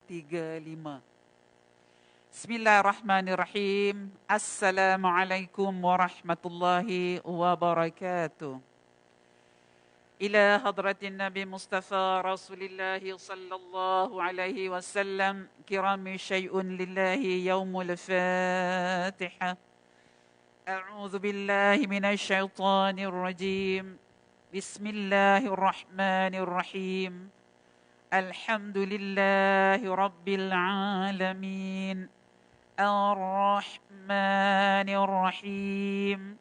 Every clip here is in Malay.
235. Bismillahirrahmanirrahim. Assalamualaikum warahmatullahi wabarakatuh. Ila hadratin Nabi Mustafa Rasulillah sallallahu alaihi wasallam, kirami syai'un lillahi yaumul Fatihah. A'udzu billahi minasy syaithanir rajim. Bismillahirrahmanirrahim. Alhamdulillahi rabbil alamin. Ar-Rahmanir Rahim.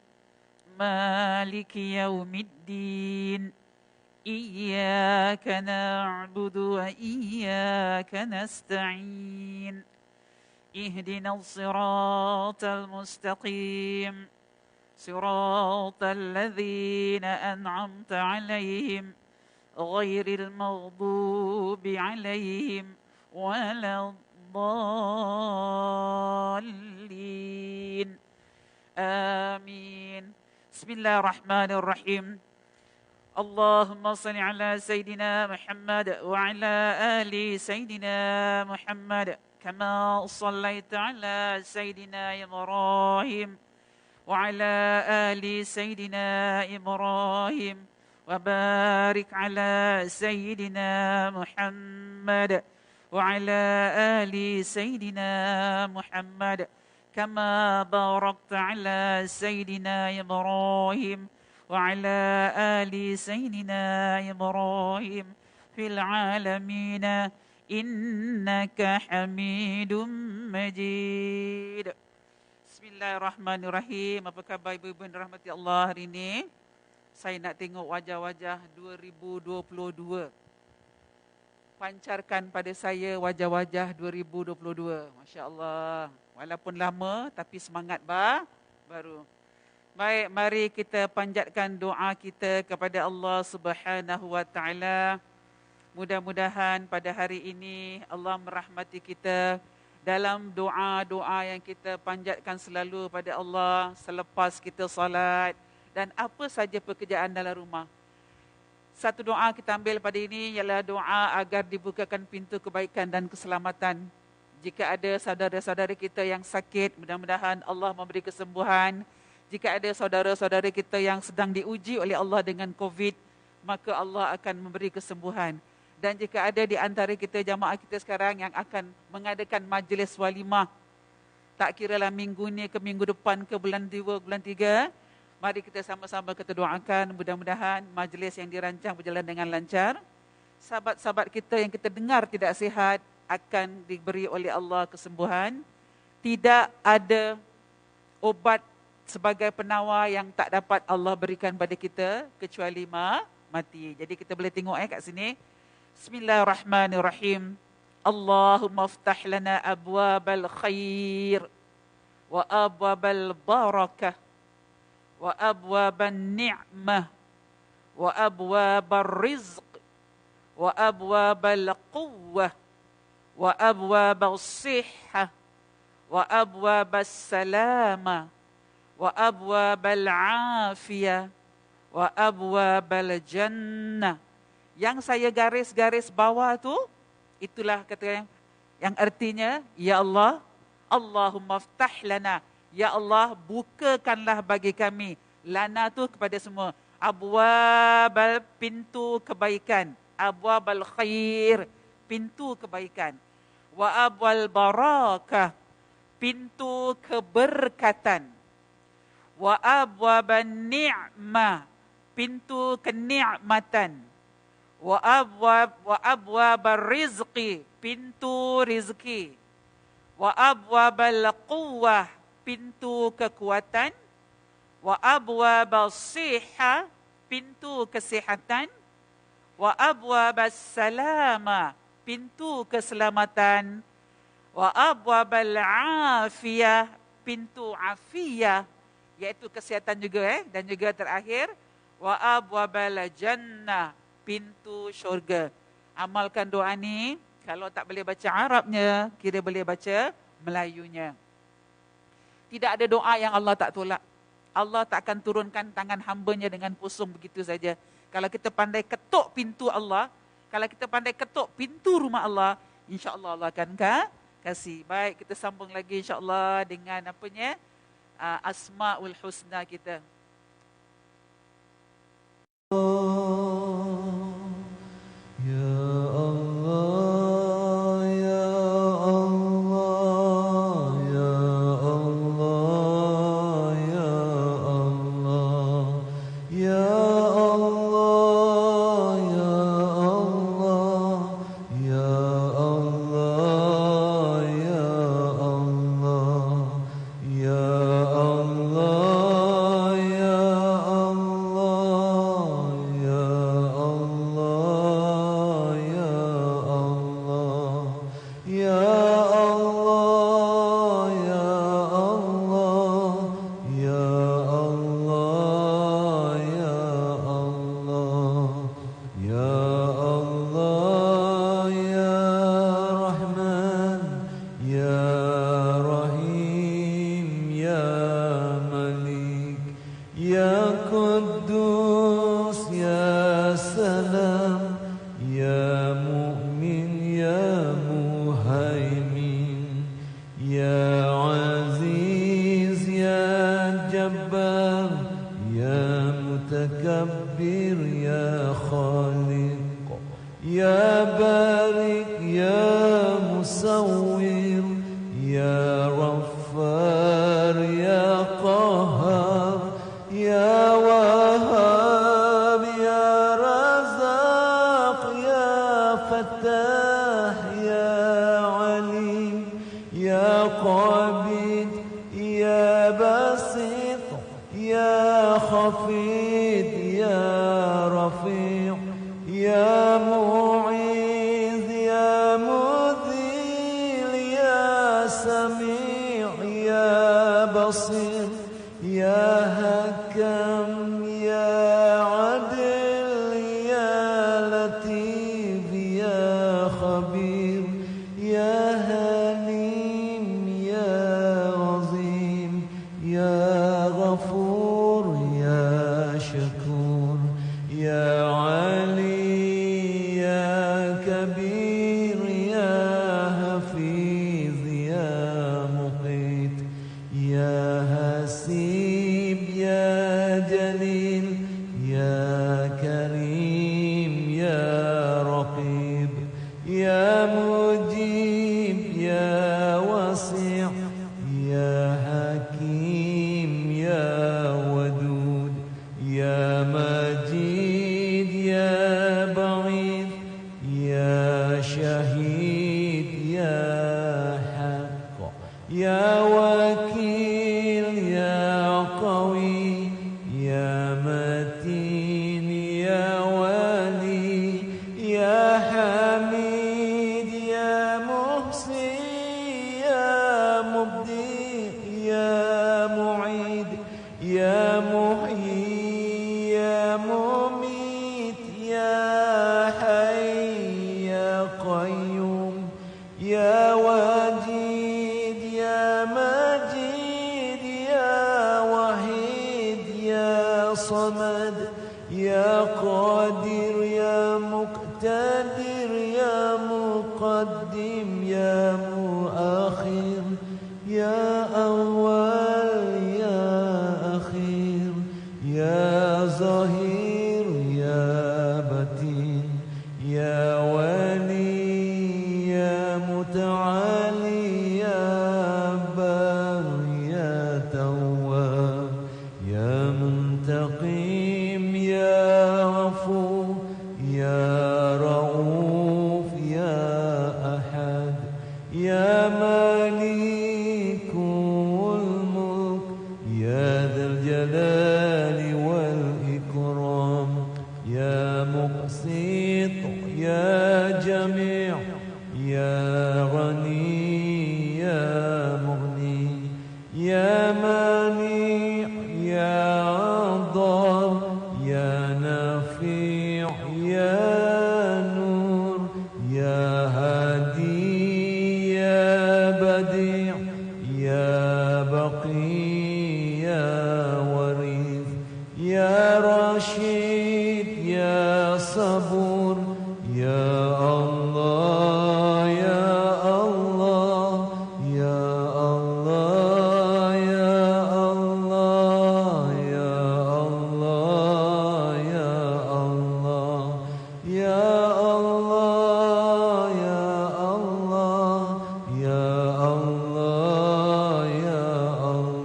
Maliki yaumiddin. Iyyaka na'budu wa iyyaka nasta'in. Ihdinas siratal mustaqim. Siratal ladzina an'amta 'alaihim ghairil maghdubi 'alaihim waladdallin. Amin. Bismillahirrahmanirrahim. Allahumma salli ala Sayyidina Muhammad wa ala ali Sayyidina Muhammad kama sallaita ala Sayyidina Ibrahim wa ala ali Sayyidina Ibrahim wa barik ala Sayyidina Muhammad wa ala ali Sayyidina Muhammad kama barakta ala Sayyidina Ibrahim وعلى آل سيدنا إبراهيم في العالمين إنك حميد مجيد. Bismillahirrahmanirrahim. Apa khabar ibu-ibu yang dirahmati Allah hari ini? Saya nak tengok wajah-wajah 2022. Pancarkan pada saya wajah-wajah 2022. Masya Allah. Walaupun lama tapi semangat baru. Baik, mari kita panjatkan doa kita kepada Allah Subhanahu wa taala. Mudah-mudahan pada hari ini Allah merahmati kita dalam doa-doa yang kita panjatkan selalu pada Allah selepas kita salat dan apa saja pekerjaan dalam rumah. Satu doa kita ambil pada ini ialah doa agar dibukakan pintu kebaikan dan keselamatan. Jika ada saudara-saudara kita yang sakit, mudah-mudahan Allah memberi kesembuhan. Jika ada saudara-saudara kita yang sedang diuji oleh Allah dengan COVID, maka Allah akan memberi kesembuhan. Dan jika ada di antara kita, jamaah kita sekarang yang akan mengadakan majlis walimah, tak kiralah minggu ni ke minggu depan ke bulan 2, bulan 3, mari kita sama-sama kita doakan mudah-mudahan majlis yang dirancang berjalan dengan lancar. Sahabat-sahabat kita yang kita dengar tidak sihat akan diberi oleh Allah kesembuhan. Tidak ada obat sebagai penawar yang tak dapat Allah berikan pada kita kecuali mati. Jadi kita boleh tengok kat sini. Bismillahirrahmanirrahim. Allahumma aftah lana abwabal khair wa abwabal barakah wa abwaban ni'mah wa abwabal rizq wa abwabal quwwah wa abwabal sihhah wa abwabas salamah wa abwabal afiyah wa abwabal jannah. Yang saya garis-garis bawah tu, itulah kata yang artinya, ya Allah, Allahumma aftah lana, ya Allah bukakanlah bagi kami, lana tu kepada semua, abwabal pintu kebaikan, abwabal khair pintu kebaikan, wa abwal barakah pintu keberkatan, wa abwaban ni'mah pintu kenikmatan, wa abwabar rizqi pintu rizki, wa abwabal quwwah pintu kekuatan, wa abwabas sihah pintu kesihatan, wa abwabas salama pintu keselamatan, wa abwabal afiyah pintu afiyah iaitu kesihatan juga dan juga terakhir wa abwabal jannah pintu syurga. Amalkan doa ni. Kalau tak boleh baca Arabnya, kira boleh baca Melayunya. Tidak ada doa yang Allah tak tolak. Allah tak akan turunkan tangan hamba-Nya dengan pusung begitu saja. Kalau kita pandai ketuk pintu Allah, kalau kita pandai ketuk pintu rumah Allah, InsyaAllah Allah akan kasih. Baik, kita sambung lagi insyaAllah dengan apanya? Asma'ul Husna kita. صبور يا الله يا Allah, ya Allah, ya Allah, ya Allah,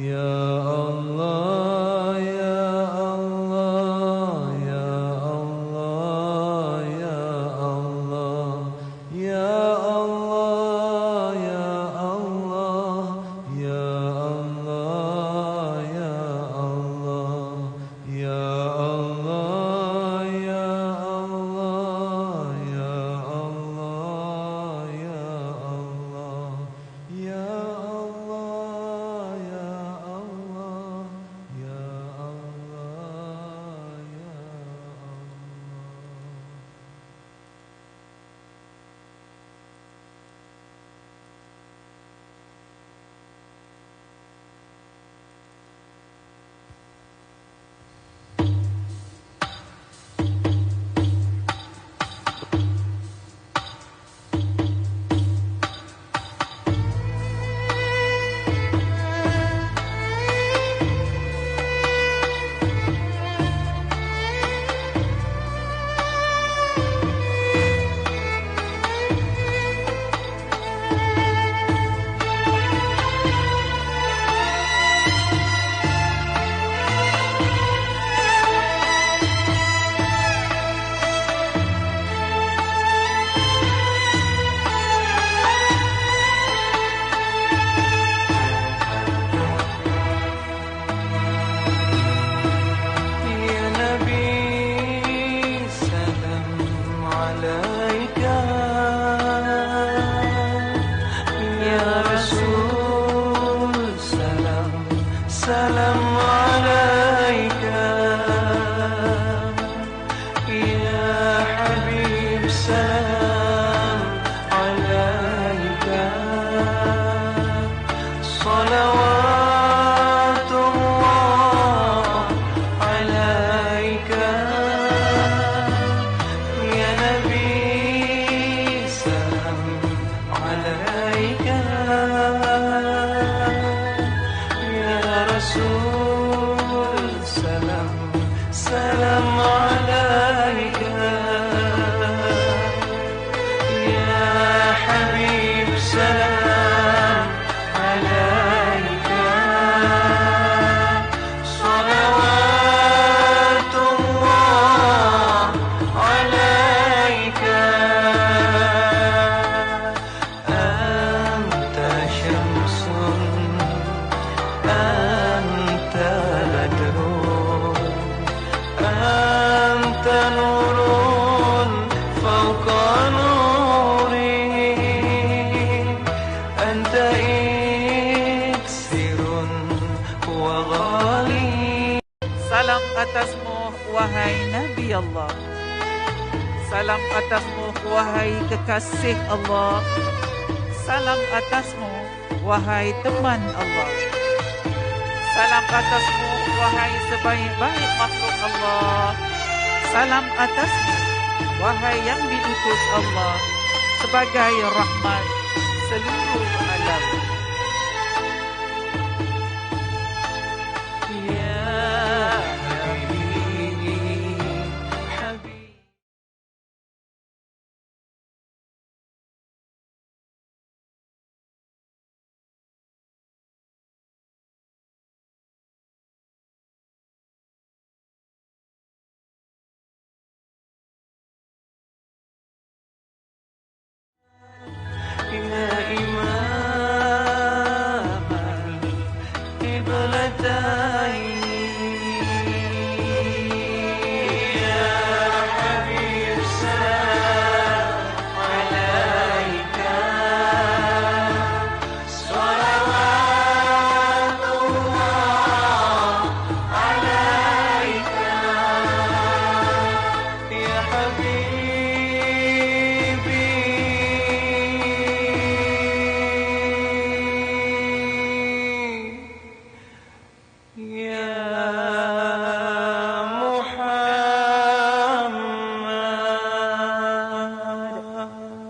ya Allah, ya Allah, ya Allah, ya Allah, ya Allah, ya Allah, ya Allah, ya Allah, ya Allah, ya Allah, ya Allah, ya Allah, ya Allah, ya Allah, ya Allah, ya Ya Nabi, salam alaika. Ya Rasul, salam, salam alaika. Ya Habib, salam alaika. Salawatullah alaika. Ya Nabi, salam alaika. Ya Rasul, salam, salam alaika. Ya Habib, salam alaika. Salawatullah alaika. Anta syamsun, anta badrun, anta nurun fawqa nuri, anta iksirun wa ghali. Salam atasmu wahai Nabi Allah. Salam atasmu wahai kekasih Allah. Salam atasmu wahai teman Allah. Salam atasmu wahai sebaik-baik makhluk Allah. Salam atasmu wahai yang diutus Allah sebagai rahmat seluruh alam. Ya Habib, Habib. Ya Imam al-Qiblatayn, ya Habib, salam alaika. Salawatullah alaika. Ya Habibi, ya Muhammad.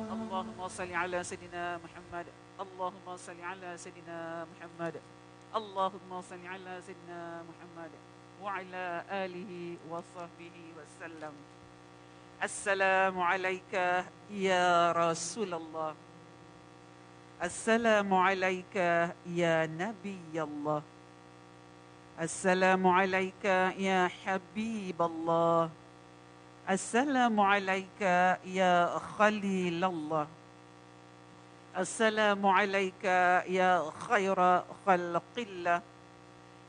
Allahumma salli ala Sayyidina Muhammad. Allahumma salli ala Sayyidina Muhammad. Allahumma salli ala Sayyidina Muhammad wa ala alihi wa sahbihi wa sallam. Assalamu alayka ya Rasulullah. Assalamu alayka ya Nabi Allah. Assalamu alayka ya Habib Allah. Assalamu alayka ya Khalil Allah. Assalamu alayka ya khaira khalqillah.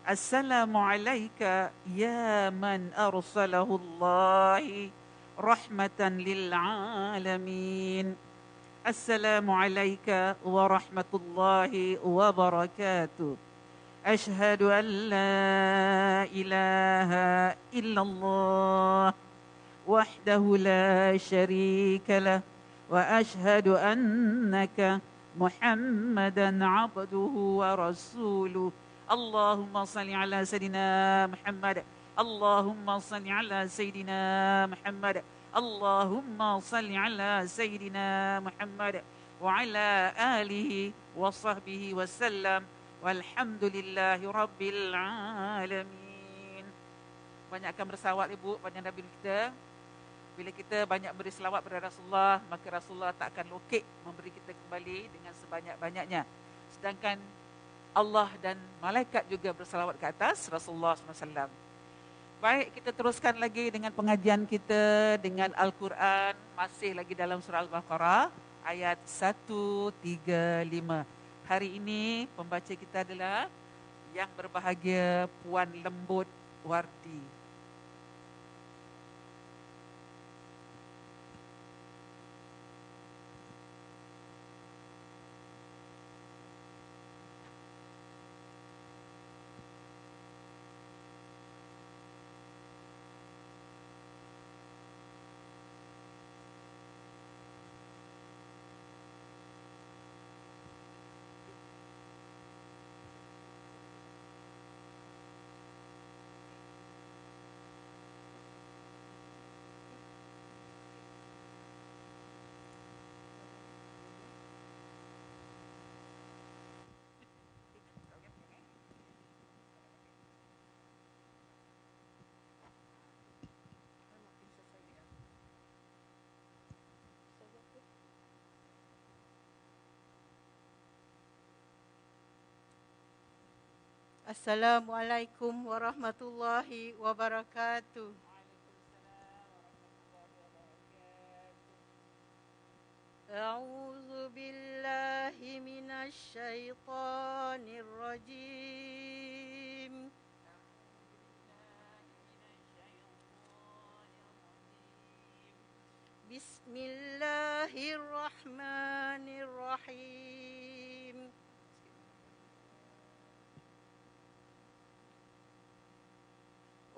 Assalamu alayka ya man arsalahu Allah rahmatan lil alamin. Assalamu alayka wa rahmatullahi wa barakatuh. Ashhadu an la ilaha illallah wahdahu la sharika lah wa ashhadu annaka Muhammadan abduhu wa rasuluh. Allahumma salli ala Sayyidina Muhammad. Allahumma salli ala Sayyidina Muhammad. Allahumma salli ala Sayyidina Muhammad wa ala alihi wa sahbihi wa sallam. Walhamdulillahi rabbil alamin. Banyakkan bersalawat ibu pada Nabi kita. Bila kita banyak beri selawat pada Rasulullah, maka Rasulullah tak akan lokek memberi kita kembali dengan sebanyak-banyaknya. Sedangkan Allah dan malaikat juga bersalawat ke atas Rasulullah SAW. Baik, kita teruskan lagi dengan pengajian kita dengan Al-Quran. Masih lagi dalam surah Al-Baqarah ayat 135. Hari ini pembaca kita adalah yang berbahagia Puan Lembut Wardi. Assalamualaikum warahmatullahi wabarakatuh. A'udzu billahi minasy syaithanir rajim. Bismillahirrahmanirrahim.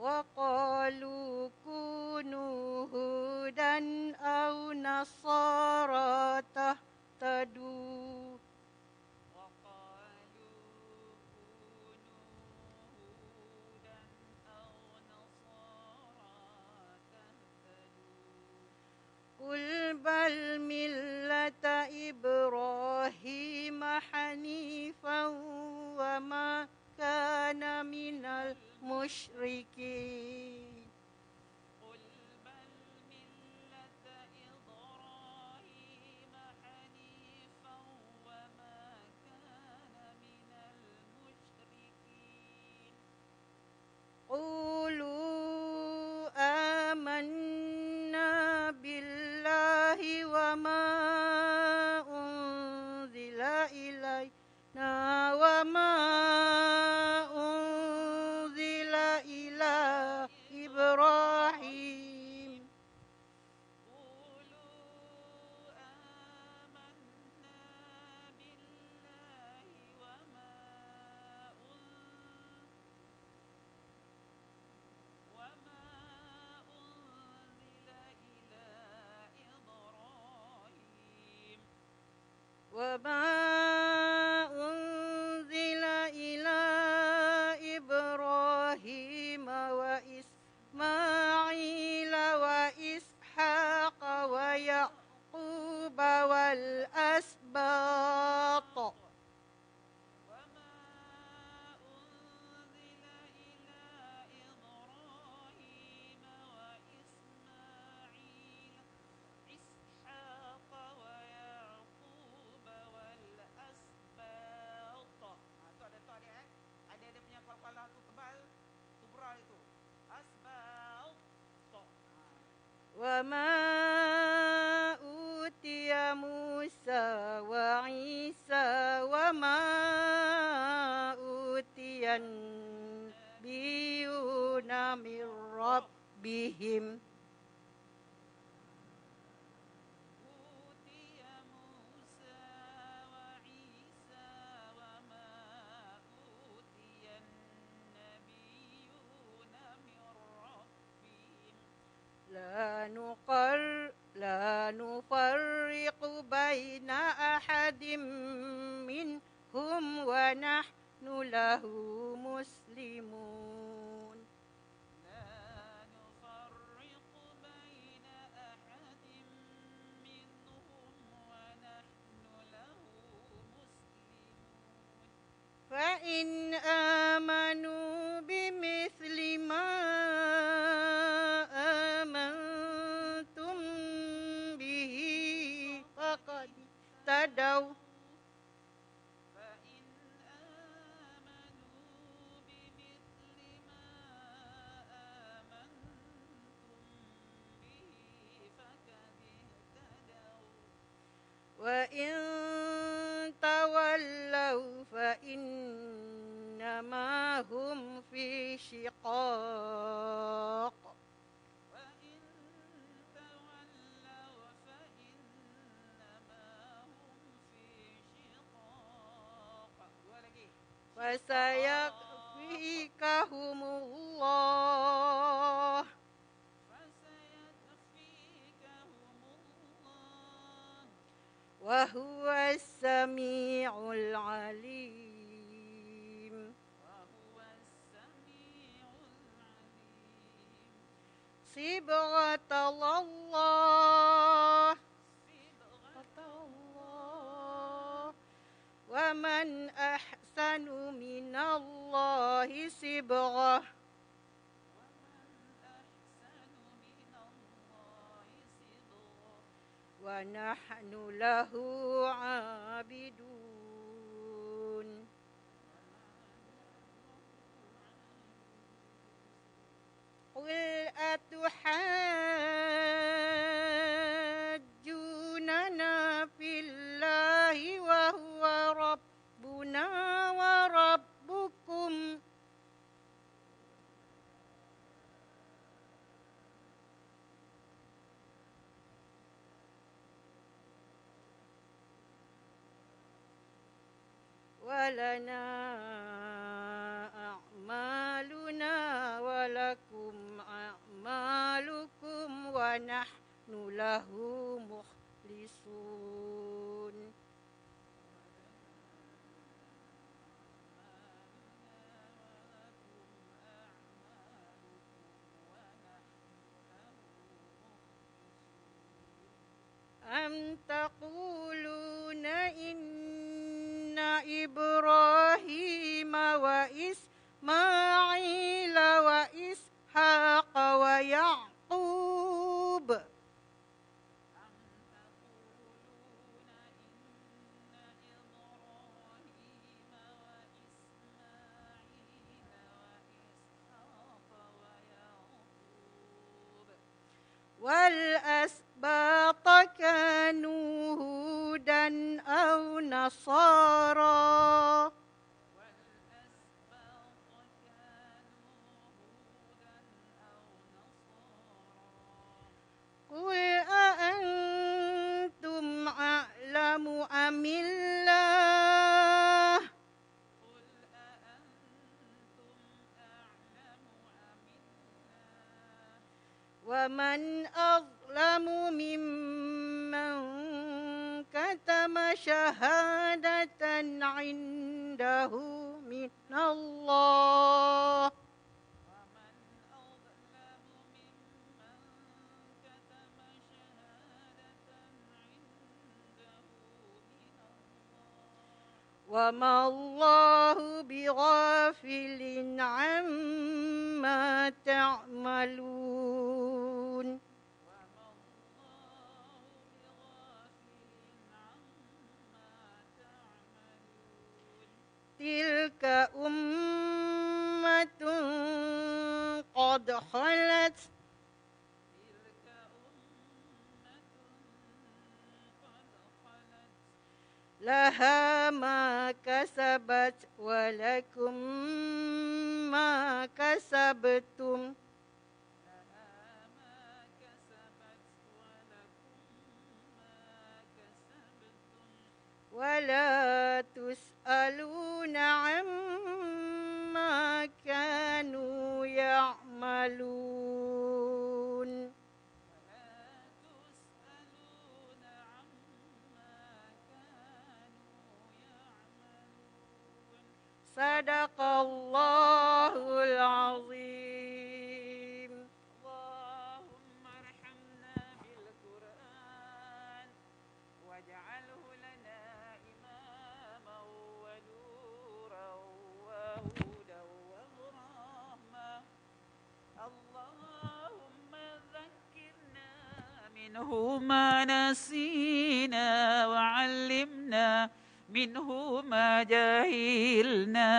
وقالوا كونوا هودا أو نصارى تهتدوا قل بل ملة إبراهيم حنيفا وما كان من المشركين قل بل ملة إبراهيم حنيفا وما كان من المشركين قولوا آمنا بالله وما أنزل إلينا وما أنزل إلى إبراهيم وما أنزل إلى إبراهيم وإسماعيل وإسحاق ويعقوب والأسباط ربهم أوتي موسى وعيسى وما أوتي النبيون من ربهم لا نفرق بين أحد منهم ونحن له مسلمون لا نفرق بين أحد منهم ونحن له مسلمون فإن آمنوا بمثل ما آمنتم به فقد اهتدوا فإن آمنوا بمثل ما آمنتم به فقد اهتدوا وإن تولوا فإنما هم في شقاق وإن تولوا فإنما هم في شقاق فسيكفيكهم الله فسيكفيكهم الله وهو السميع العليم وهو السميع العليم صبغة الله ومن أحسن من الله صبغة ونحن له عابدون قل أتحاجوننا في الله وهو ربنا وربكم ولنا أعمالنا ولكم أعمالكم ونحن له مخلصون أم تقولون إن إبراهيم وإسماعيل وإسحاق ويعقوب والأسباط كانوا هودا أو نصارى قل أأنتم أعلم أم الله ومن أظلم ممن كتم شهادة عنده من الله وما الله بغافل عما تعملون تلك أمة قد خلت لها ما كسبت ولكم ما كسبتم ولا تسألون عما كانوا يعملون صدق الله العظيم اللهم ارحمنا بالقرآن واجعله لنا إماما ونورا وهدى ورحمة اللهم ذكرنا منه ما نسينا وعلمنا منه ما جهلنا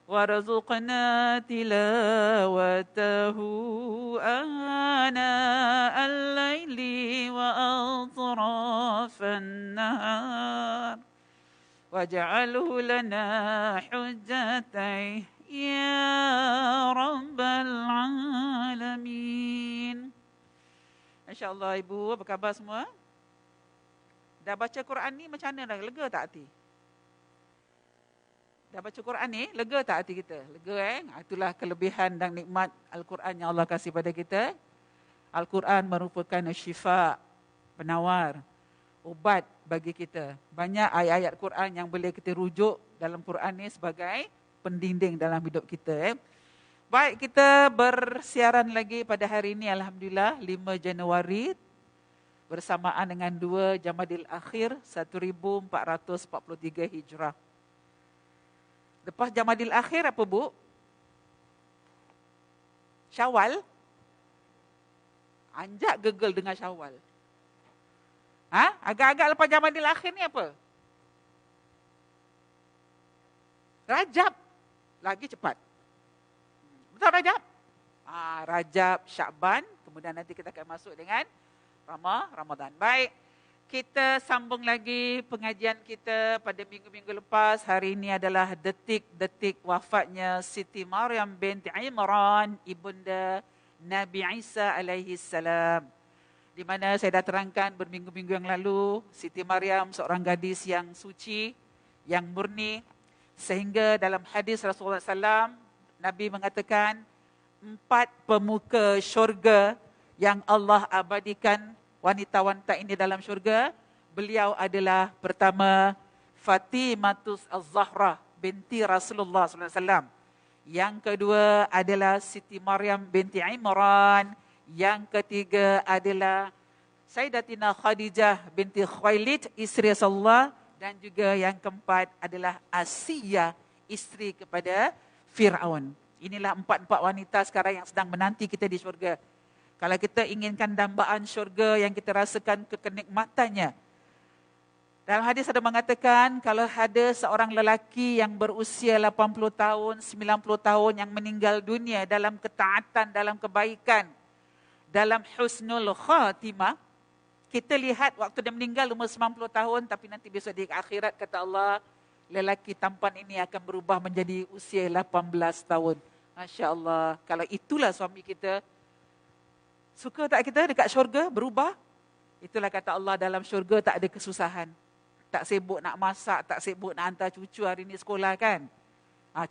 وارزقنا تلاوته آناء الليل وأطراف النهار واجعله لنا حجة يا رب العالمين. InsyaAllah Ibu, apa khabar semua? Dah baca Quran ni macam mana dah? Lega tak hati? Dah baca Quran ni, lega tak hati kita? Lega Itulah kelebihan dan nikmat Al-Quran yang Allah kasih pada kita. Al-Quran merupakan syifa, penawar, ubat bagi kita. Banyak ayat-ayat Quran yang boleh kita rujuk dalam Quran ni sebagai pendinding dalam hidup kita. Baik, kita bersiaran lagi pada hari ini, Alhamdulillah, 5 Januari. Bersamaan dengan 2 Jamadil Akhir 1443 Hijrah. Lepas Jamadil Akhir apa Bu? Syawal? Anjak gegel dengan Syawal. Agak-agak lepas Jamadil Akhir ni apa? Rajab. Lagi cepat. Betul Rajab? Rajab, Syakban. Kemudian nanti kita akan masuk dengan Ramadan. Baik, kita sambung lagi pengajian kita pada minggu-minggu lepas. Hari ini adalah detik-detik wafatnya Siti Maryam binti Imran, ibunda Nabi Isa alaihi salam. Di mana saya dah terangkan berminggu-minggu yang lalu, Siti Maryam seorang gadis yang suci, yang murni, sehingga dalam hadis Rasulullah SAW, Nabi mengatakan 4 pemuka syurga yang Allah abadikan wanita-wanita ini dalam syurga. Beliau adalah pertama Fatimatus Az-Zahra binti Rasulullah SAW. Yang kedua adalah Siti Maryam binti Imran. Yang ketiga adalah Sayyidatina Khadijah binti Khuwailid, isteri Rasulullah. Dan juga yang keempat adalah Asiyah, isteri kepada Fir'aun. Inilah 4 wanita sekarang yang sedang menanti kita di syurga. Kalau kita inginkan dambaan syurga yang kita rasakan kenikmatannya. Dalam hadis ada mengatakan, kalau ada seorang lelaki yang berusia 80 tahun, 90 tahun yang meninggal dunia dalam ketaatan, dalam kebaikan, dalam husnul khatimah, kita lihat waktu dia meninggal umur 90 tahun, tapi nanti besok di akhirat kata Allah, lelaki tampan ini akan berubah menjadi usia 18 tahun. Masya Allah, kalau itulah suami kita, suka tak kita dekat syurga berubah? Itulah kata Allah, dalam syurga tak ada kesusahan. Tak sibuk nak masak, tak sibuk nak hantar cucu hari ni sekolah kan.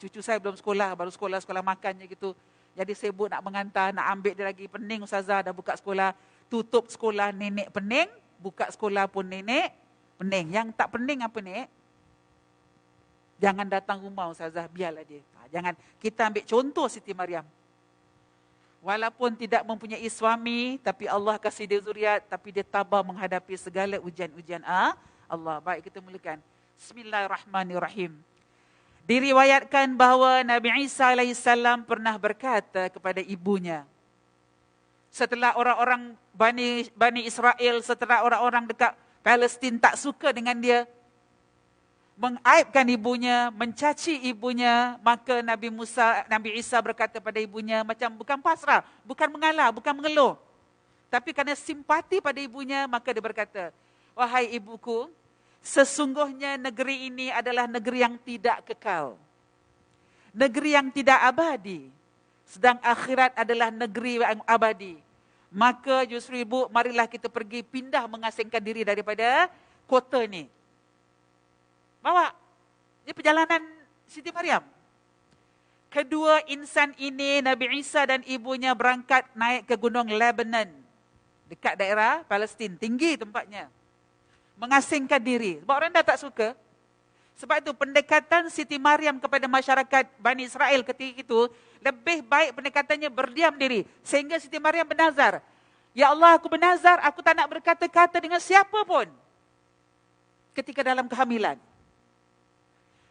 Cucu saya belum sekolah, baru sekolah makan je gitu. Jadi sibuk nak mengantar, nak ambil dia lagi. Pening Ustazah dah buka sekolah. Tutup sekolah nenek pening, buka sekolah pun nenek pening. Yang tak pening apa nek? Jangan datang rumah Ustazah, biarlah dia. Jangan, kita ambil contoh Siti Maryam. Walaupun tidak mempunyai suami, tapi Allah kasih dia zuriat, tapi dia tabah menghadapi segala ujian-ujian Allah. Baik, kita mulakan. Bismillahirrahmanirrahim. Diriwayatkan bahawa Nabi Isa AS pernah berkata kepada ibunya, setelah orang-orang Bani Israel, setelah orang-orang dekat Palestin tak suka dengan dia, mengaibkan ibunya, mencaci ibunya, maka Nabi Isa berkata pada ibunya, macam bukan pasrah, bukan mengalah, bukan mengeluh, tapi kerana simpati pada ibunya, maka dia berkata, wahai ibuku, sesungguhnya negeri ini adalah negeri yang tidak kekal, negeri yang tidak abadi, sedang akhirat adalah negeri yang abadi. Maka justru ibu, marilah kita pergi pindah mengasingkan diri daripada kota ni. Bawa. Ini perjalanan Siti Maryam. Kedua insan ini, Nabi Isa dan ibunya berangkat naik ke gunung Lebanon. Dekat daerah Palestin. Tinggi tempatnya. Mengasingkan diri. Sebab orang dah tak suka. Sebab itu pendekatan Siti Maryam kepada masyarakat Bani Israel ketika itu, lebih baik pendekatannya berdiam diri. Sehingga Siti Maryam bernazar. Ya Allah, aku bernazar, aku tak nak berkata-kata dengan siapa pun. Ketika dalam kehamilan.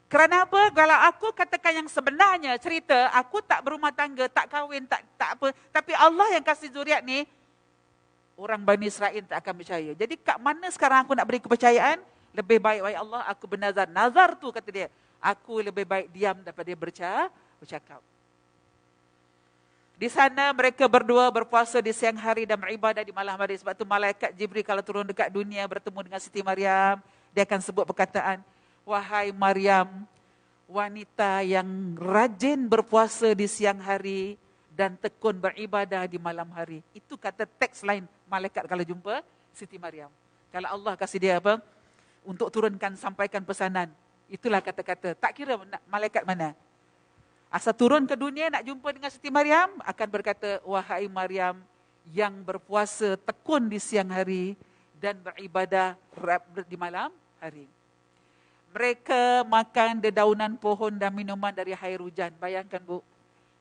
Kerana apa? Kalau aku katakan yang sebenarnya cerita, aku tak berumah tangga, tak kahwin, tak apa. Tapi Allah yang kasih zuriat ni, orang Bani Israel tak akan percaya. Jadi kat mana sekarang aku nak beri kepercayaan? Lebih baik, wahai Allah, aku bernazar. Nazar tu kata dia, aku lebih baik diam daripada dia bercakap. Di sana mereka berdua berpuasa di siang hari dan beribadah di malam hari. Sebab tu malaikat Jibril kalau turun dekat dunia bertemu dengan Siti Maryam, dia akan sebut perkataan, wahai Maryam, wanita yang rajin berpuasa di siang hari dan tekun beribadah di malam hari. Itu kata teks lain malaikat kalau jumpa Siti Maryam. Kalau Allah kasih dia apa? Untuk turunkan, sampaikan pesanan. Itulah kata-kata. Tak kira malaikat mana. Asal turun ke dunia nak jumpa dengan Siti Maryam, akan berkata, wahai Maryam yang berpuasa tekun di siang hari dan beribadah di malam hari. Mereka makan dedaunan pohon dan minuman dari air hujan. Bayangkan Bu,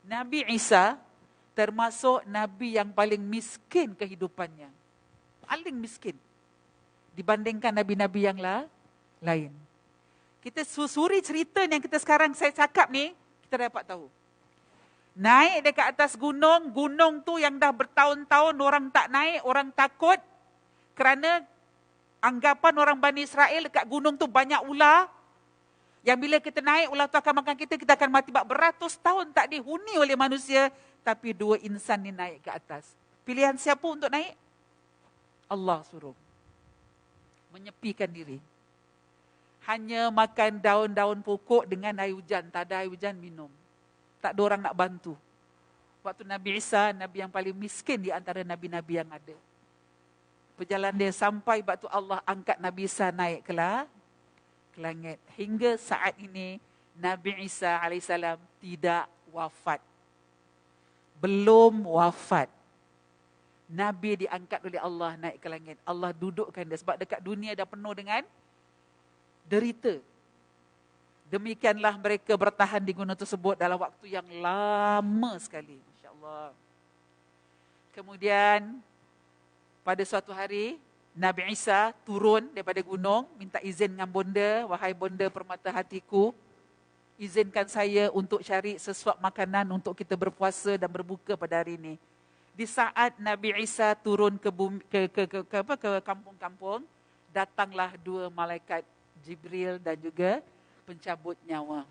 Nabi Isa termasuk Nabi yang paling miskin kehidupannya. Paling miskin. Dibandingkan Nabi-Nabi yang lain. Kita susuri cerita yang kita sekarang saya cakap ni, kita dapat tahu. Naik dekat atas gunung, gunung tu yang dah bertahun-tahun orang tak naik, orang takut. Kerana anggapan orang Bani Israel dekat gunung tu banyak ular. Yang bila kita naik, ular tu akan makan kita, kita akan mati. Beratus tahun tak dihuni oleh manusia. Tapi dua insan ni naik ke atas. Pilihan siapa untuk naik? Allah suruh. Menyepikan diri. Hanya makan daun-daun pokok dengan air hujan. Tak ada air hujan, minum. Tak ada orang nak bantu. Waktu Nabi Isa, Nabi yang paling miskin di antara Nabi-Nabi yang ada. Perjalanan dia sampai waktu Allah angkat Nabi Isa naik ke langit. Hingga saat ini, Nabi Isa AS tidak wafat. Belum wafat. Nabi diangkat oleh Allah naik ke langit. Allah dudukkan dia. Sebab dekat dunia dah penuh dengan derita. Demikianlah mereka bertahan di gunung tersebut dalam waktu yang lama sekali. Masya Allah. Kemudian, pada suatu hari, Nabi Isa turun daripada gunung, minta izin dengan bonda, wahai bonda permata hatiku, izinkan saya untuk cari sesuap makanan untuk kita berpuasa dan berbuka pada hari ini. Di saat Nabi Isa turun ke kampung-kampung, datanglah dua malaikat Jibril dan juga pencabut nyawa.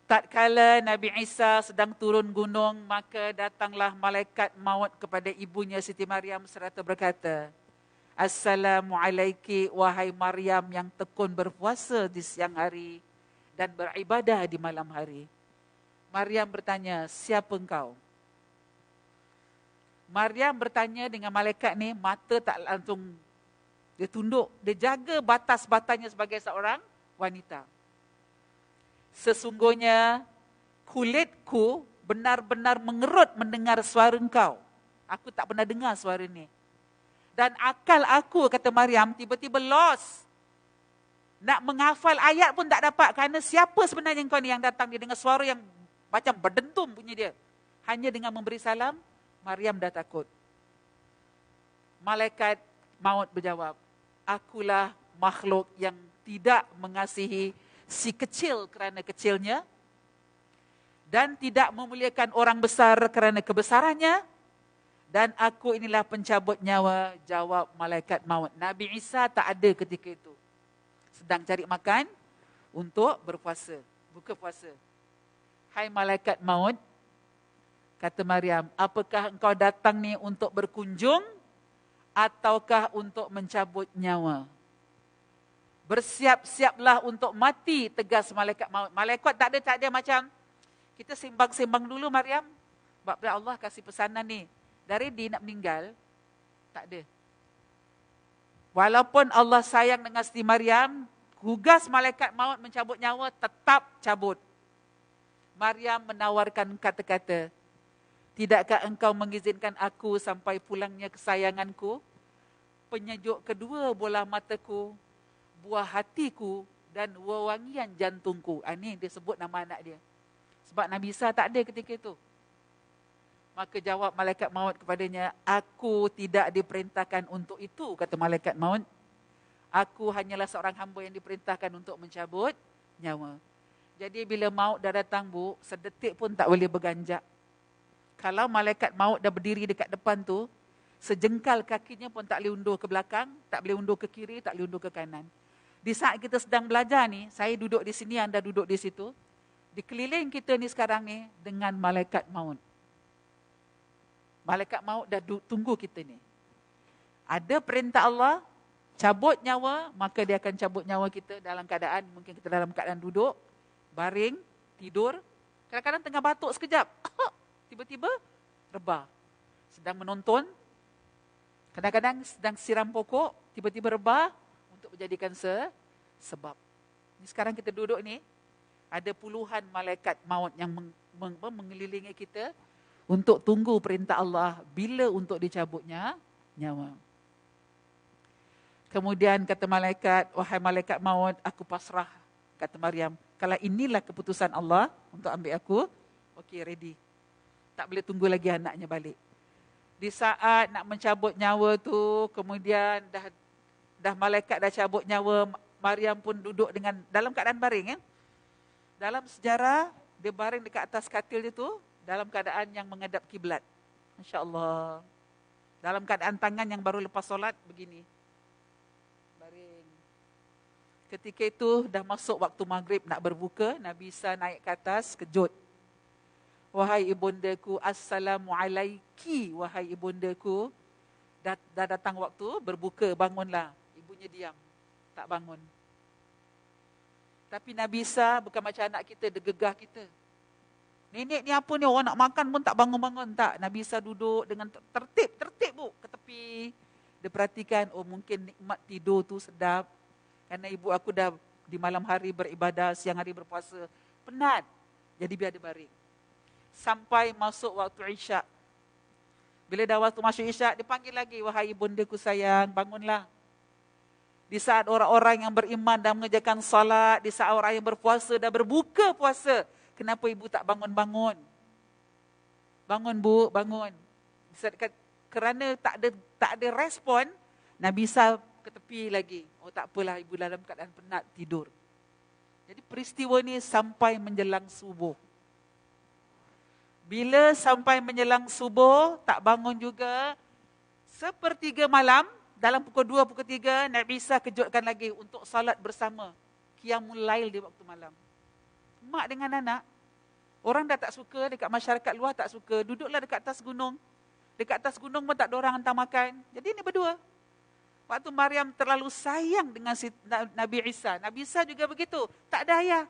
Tatkala Nabi Isa sedang turun gunung, maka datanglah malaikat maut kepada ibunya Siti Maryam serta berkata, Assalamualaikum wahai Maryam yang tekun berpuasa di siang hari dan beribadah di malam hari. Maryam bertanya, siapa engkau? Maryam bertanya dengan malaikat ni, mata tak langsung, dia tunduk, dia jaga batas-batasnya sebagai seorang wanita. Sesungguhnya kulitku benar-benar mengerut mendengar suara engkau. Aku tak pernah dengar suara ni. Dan akal aku, kata Maryam, tiba-tiba lost. Nak menghafal ayat pun tak dapat. Kerana siapa sebenarnya engkau ni yang datang? Dia dengar suara yang macam berdentum bunyi dia. Hanya dengan memberi salam, Maryam dah takut. Malaikat maut berjawab, akulah makhluk yang tidak mengasihi si kecil kerana kecilnya dan tidak memuliakan orang besar kerana kebesarannya, dan aku inilah pencabut nyawa, jawab malaikat maut. Nabi Isa tak ada ketika itu. Sedang cari makan untuk berpuasa, buka puasa. Hai malaikat maut, kata Maryam, apakah engkau datang ni untuk berkunjung ataukah untuk mencabut nyawa? Bersiap-siaplah untuk mati, tegas malaikat maut. Malaikat tak ada macam, kita sembang-sembang dulu Maryam. Sebab Allah kasih pesanan ni, dah ready nak meninggal. Tak ada. Walaupun Allah sayang dengan Siti Maryam, tugas malaikat maut mencabut nyawa tetap cabut. Maryam menawarkan kata-kata, tidakkah engkau mengizinkan aku sampai pulangnya kesayanganku? Penyejuk kedua bola mataku, buah hatiku dan wewangian jantungku. Ini dia sebut nama anak dia. Sebab Nabi Isa tak ada ketika itu. Maka jawab malaikat maut kepadanya, aku tidak diperintahkan untuk itu, kata malaikat maut. Aku hanyalah seorang hamba yang diperintahkan untuk mencabut nyawa. Jadi bila maut dah datang, Bu, sedetik pun tak boleh berganjak. Kalau malaikat maut dah berdiri dekat depan tu, sejengkal kakinya pun tak boleh undur ke belakang, tak boleh undur ke kiri, tak boleh undur ke kanan. Di saat kita sedang belajar ni, saya duduk di sini, anda duduk di situ. Di keliling kita ni sekarang ni dengan malaikat maut. Malaikat maut dah tunggu kita ni. Ada perintah Allah, cabut nyawa, maka dia akan cabut nyawa kita dalam keadaan, mungkin kita dalam keadaan duduk, baring, tidur. Kadang-kadang tengah batuk sekejap, tiba-tiba rebah. Sedang menonton, kadang-kadang sedang siram pokok, tiba-tiba rebah untuk menjadikan sebab. Ini sekarang kita duduk ni, ada puluhan malaikat maut yang mengelilingi kita untuk tunggu perintah Allah bila untuk dicabutnya nyawa. Kemudian kata malaikat, wahai malaikat maut, aku pasrah, kata Maryam. Kalau inilah keputusan Allah untuk ambil aku, okey, ready. Tak boleh tunggu lagi anaknya balik. Di saat nak mencabut nyawa tu, kemudian dah malaikat dah cabut nyawa, Maryam pun duduk dengan dalam keadaan baring. Dalam sejarah, dia baring dekat atas katil dia tu, dalam keadaan yang menghadap kiblat. Masya Allah. Dalam keadaan tangan yang baru lepas solat, begini. Baring. Ketika itu, dah masuk waktu maghrib nak berbuka, Nabi Isa naik ke atas, kejut. Wahai ibundaku, assalamualaikum, wahai ibundaku. Dah datang waktu berbuka, bangunlah. Ibunya diam, tak bangun. Tapi Nabi Isa bukan macam anak kita, dia gegah kita. Nenek ni apa ni, orang nak makan pun tak bangun-bangun. Tak, Nabi Isa duduk dengan tertib Bu, ke tepi. Dia perhatikan, oh mungkin nikmat tidur tu sedap. Kerana ibu aku dah di malam hari beribadah, siang hari berpuasa. Penat, jadi biar dia baring. Sampai masuk waktu Isyak. Bila dah waktu masuk Isyak, dia panggil lagi, wahai ibundaku sayang, bangunlah. Di saat orang-orang yang beriman dah mengerjakan salat, di saat orang yang berpuasa dah berbuka puasa, kenapa ibu tak bangun-bangun? Bangun Bu, bangun. Kerana tak ada respon, Nabi Isa ke tepi lagi. Oh tak apalah, ibu dalam keadaan penat tidur. Jadi peristiwa ni sampai menjelang subuh. Bila sampai menjelang subuh, tak bangun juga. Sepertiga malam, dalam pukul 2, pukul 3, Nabi Isa kejutkan lagi untuk salat bersama. Qiyamul Lail di waktu malam. Mak dengan anak, orang dah tak suka, dekat masyarakat luar tak suka, duduklah dekat atas gunung. Dekat atas gunung pun tak ada orang hantar makan. Jadi ini berdua. Waktu Maryam terlalu sayang dengan Nabi Isa. Nabi Isa juga begitu, tak ada ayah.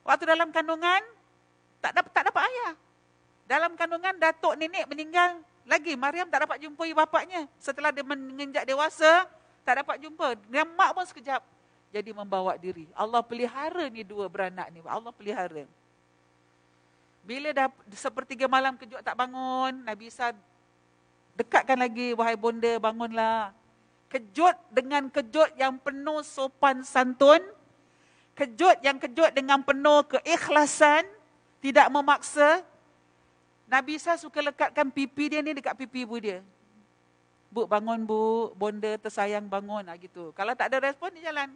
Waktu dalam kandungan, tak dapat ayah. Dalam kandungan, datuk nenek meninggal. Lagi Maryam tak dapat jumpai bapaknya. Setelah dia menginjak dewasa, tak dapat jumpa. Dia mak pun sekejap. Jadi membawa diri. Allah pelihara ni dua beranak ni. Allah pelihara. Bila dah sepertiga malam kejut tak bangun, Nabi Isa dekatkan lagi, wahai bonda, bangunlah. Kejut dengan kejut yang penuh sopan santun. Kejut dengan penuh keikhlasan. Tidak memaksa. Nabi Isa suka lekatkan pipi dia ni dekat pipi ibu dia. Bu, bangun Bu, bonda tersayang bangun. Gitu. Kalau tak ada respon, dia jalan.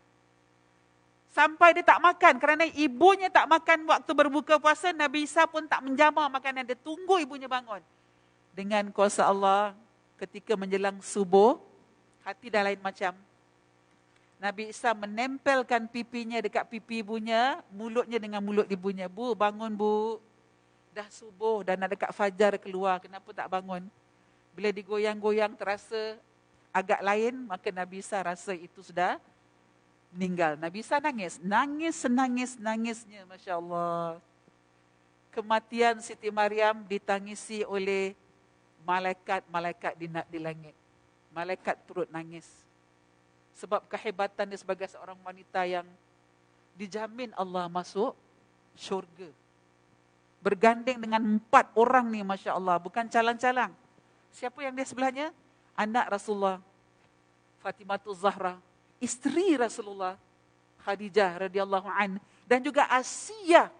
Sampai dia tak makan. Kerana ibunya tak makan waktu berbuka puasa, Nabi Isa pun tak menjamah makanan. Dia tunggu ibunya bangun. Dengan kuasa Allah, ketika menjelang subuh, hati dah lain macam. Nabi Isa menempelkan pipinya dekat pipi ibunya, mulutnya dengan mulut ibunya. Bu, bangun Bu. Dah subuh dan nak dekat fajar keluar, kenapa tak bangun? Bila digoyang-goyang terasa agak lain, maka Nabi Isa rasa itu sudah meninggal. Nabi Isa nangis. Nangis senangis-nangisnya, Masya Allah. Kematian Siti Maryam ditangisi oleh malaikat-malaikat di langit. Malaikat turut nangis. Sebab kehebatan dia sebagai seorang wanita yang dijamin Allah masuk syurga. Berganding dengan 4 orang ni, Masya Allah. Bukan calang-calang. Siapa yang dia sebelahnya? Anak Rasulullah, Fatimatul Zahra, isteri Rasulullah, Khadijah radhiyallahu an, dan juga Asia,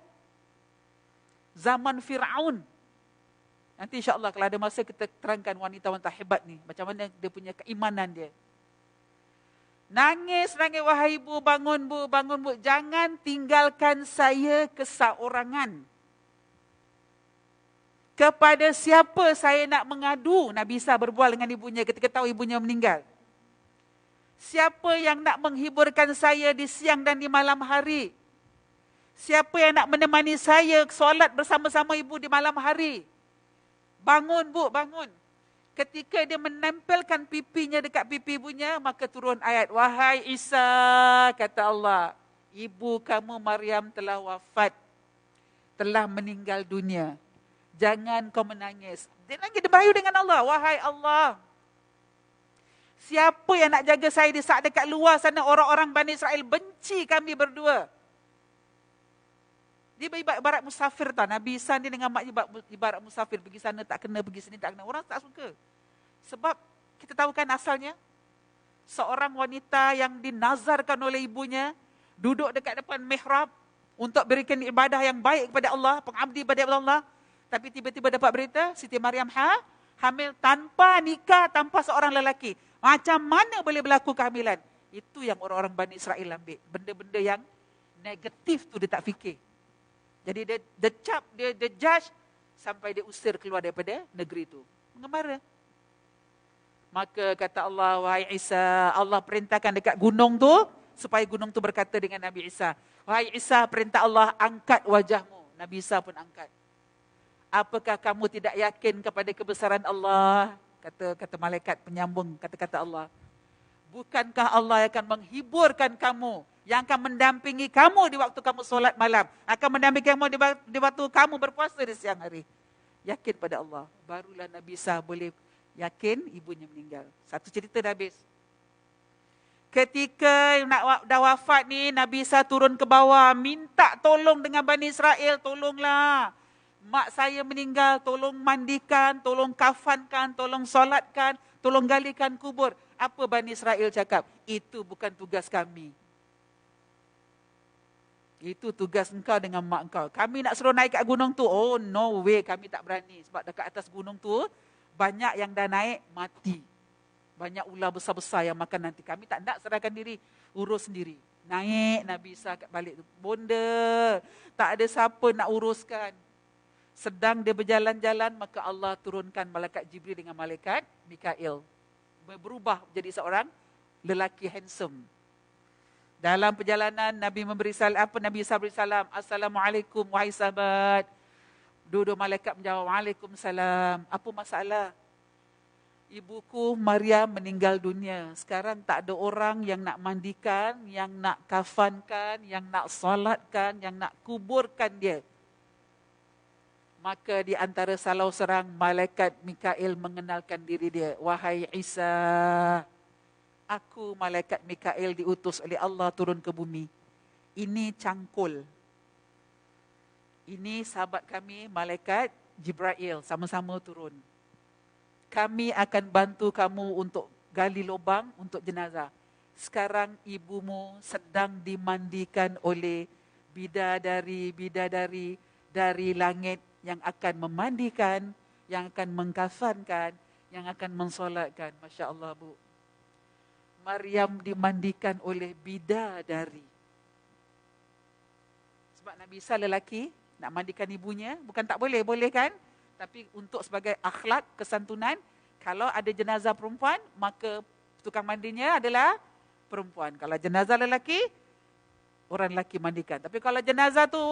zaman Fir'aun. Nanti insya-Allah kalau ada masa kita terangkan wanita-wanita hebat ni, macam mana dia punya keimanan dia. Nangis, wahai ibu, bangun bu, jangan tinggalkan saya keseorangan. Kepada siapa saya nak mengadu? Nabi Isa berbual dengan ibunya ketika tahu ibunya meninggal. Siapa yang nak menghiburkan saya di siang dan di malam hari? Siapa yang nak menemani saya solat bersama-sama ibu di malam hari? Bangun bu, bangun. Ketika dia menempelkan pipinya dekat pipi ibunya, maka turun ayat, wahai Isa, kata Allah, ibu kamu Maryam telah wafat, telah meninggal dunia. Jangan kau menangis. Dia nangis, dia merayu dengan Allah, wahai Allah, siapa yang nak jaga saya di saat dekat luar sana orang-orang Bani Israel benci kami berdua. Dia ibarat musafir tau. Nabi Isa ni dengan mak ibarat musafir. Pergi sana tak kena, pergi sini tak kena. Orang tak suka. Sebab kita tahu kan asalnya, seorang wanita yang dinazarkan oleh ibunya, duduk dekat depan mihrab untuk berikan ibadah yang baik kepada Allah, pengabdi kepada Allah. Tapi tiba-tiba dapat berita, Siti Maryam hamil tanpa nikah, tanpa seorang lelaki. Macam mana boleh berlaku kehamilan? Itu yang orang-orang Bani Israel ambil. Benda-benda yang negatif tu dia tak fikir. Jadi dia judge sampai dia usir keluar daripada negeri itu. Mengembara. Maka kata Allah, wahai Isa, Allah perintahkan dekat gunung tu, supaya gunung tu berkata dengan Nabi Isa, wahai Isa, perintah Allah, angkat wajahmu. Nabi Isa pun angkat. Apakah kamu tidak yakin kepada kebesaran Allah? Kata malaikat penyambung kata-kata Allah. Bukankah Allah akan menghiburkan kamu, yang akan mendampingi kamu di waktu kamu solat malam, akan mendampingi kamu di waktu kamu berpuasa di siang hari. Yakin pada Allah. Barulah Nabi Isa boleh yakin ibunya meninggal. Satu cerita dah habis. Ketika dah wafat ni, Nabi Isa turun ke bawah, minta tolong dengan Bani Israel, tolonglah. Mak saya meninggal, tolong mandikan, tolong kafankan, tolong solatkan, tolong galikan kubur. Apa Bani Israel cakap? Itu bukan tugas kami. Itu tugas engkau dengan mak engkau. Kami nak suruh naik kat gunung tu. Oh no way, kami tak berani. Sebab dekat atas gunung tu, banyak yang dah naik, mati. Banyak ular besar-besar yang makan nanti. Kami tak nak serahkan diri, urus sendiri. Naik Nabi Isa kat balik tu. Bonda, tak ada siapa nak uruskan. Sedang dia berjalan-jalan, maka Allah turunkan malaikat Jibril dengan malaikat Mikail. Berubah jadi seorang lelaki handsome. Dalam perjalanan Nabi memberi salam, Nabi Isa beri salam, Assalamualaikum wahai sahabat. Dua-dua malaikat menjawab, Waalaikumsalam. Apa masalah? Ibuku Maryam meninggal dunia. Sekarang tak ada orang yang nak mandikan, yang nak kafankan, yang nak solatkan, yang nak kuburkan dia. Maka di antara salah seorang malaikat Mikail mengenalkan diri dia. Wahai Isa, aku malaikat Mikail diutus oleh Allah turun ke bumi. Ini cangkul. Ini sahabat kami malaikat Jibril sama-sama turun. Kami akan bantu kamu untuk gali lubang untuk jenazah. Sekarang ibumu sedang dimandikan oleh bidadari dari langit yang akan memandikan, yang akan mengkafankan, yang akan mensolatkan. Masya Allah bu. Maryam dimandikan oleh bidadari. Sebab Nabi Isa lelaki, nak mandikan ibunya, bukan tak boleh, boleh kan? Tapi untuk sebagai akhlak, kesantunan, kalau ada jenazah perempuan, maka tukang mandinya adalah perempuan. Kalau jenazah lelaki, orang lelaki mandikan. Tapi kalau jenazah tu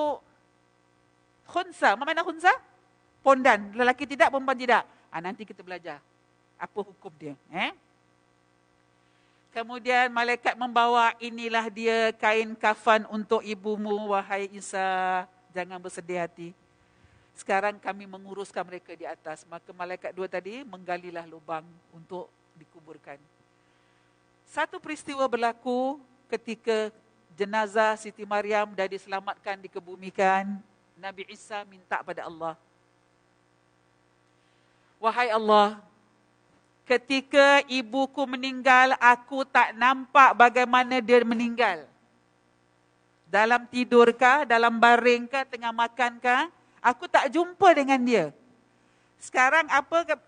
khunsa, apa makna khunsa? Pondan, lelaki tidak, perempuan tidak. Nanti kita belajar apa hukum dia. Kemudian malaikat membawa, inilah dia kain kafan untuk ibumu, wahai Isa. Jangan bersedih hati. Sekarang kami menguruskan mereka di atas. Maka malaikat dua tadi menggalilah lubang untuk dikuburkan. Satu peristiwa berlaku ketika jenazah Siti Maryam dah diselamatkan, dikebumikan. Nabi Isa minta pada Allah, wahai Allah, ketika ibuku meninggal, aku tak nampak bagaimana dia meninggal. Dalam tidurkah, dalam baringkah, tengah makankah, aku tak jumpa dengan dia. Sekarang apa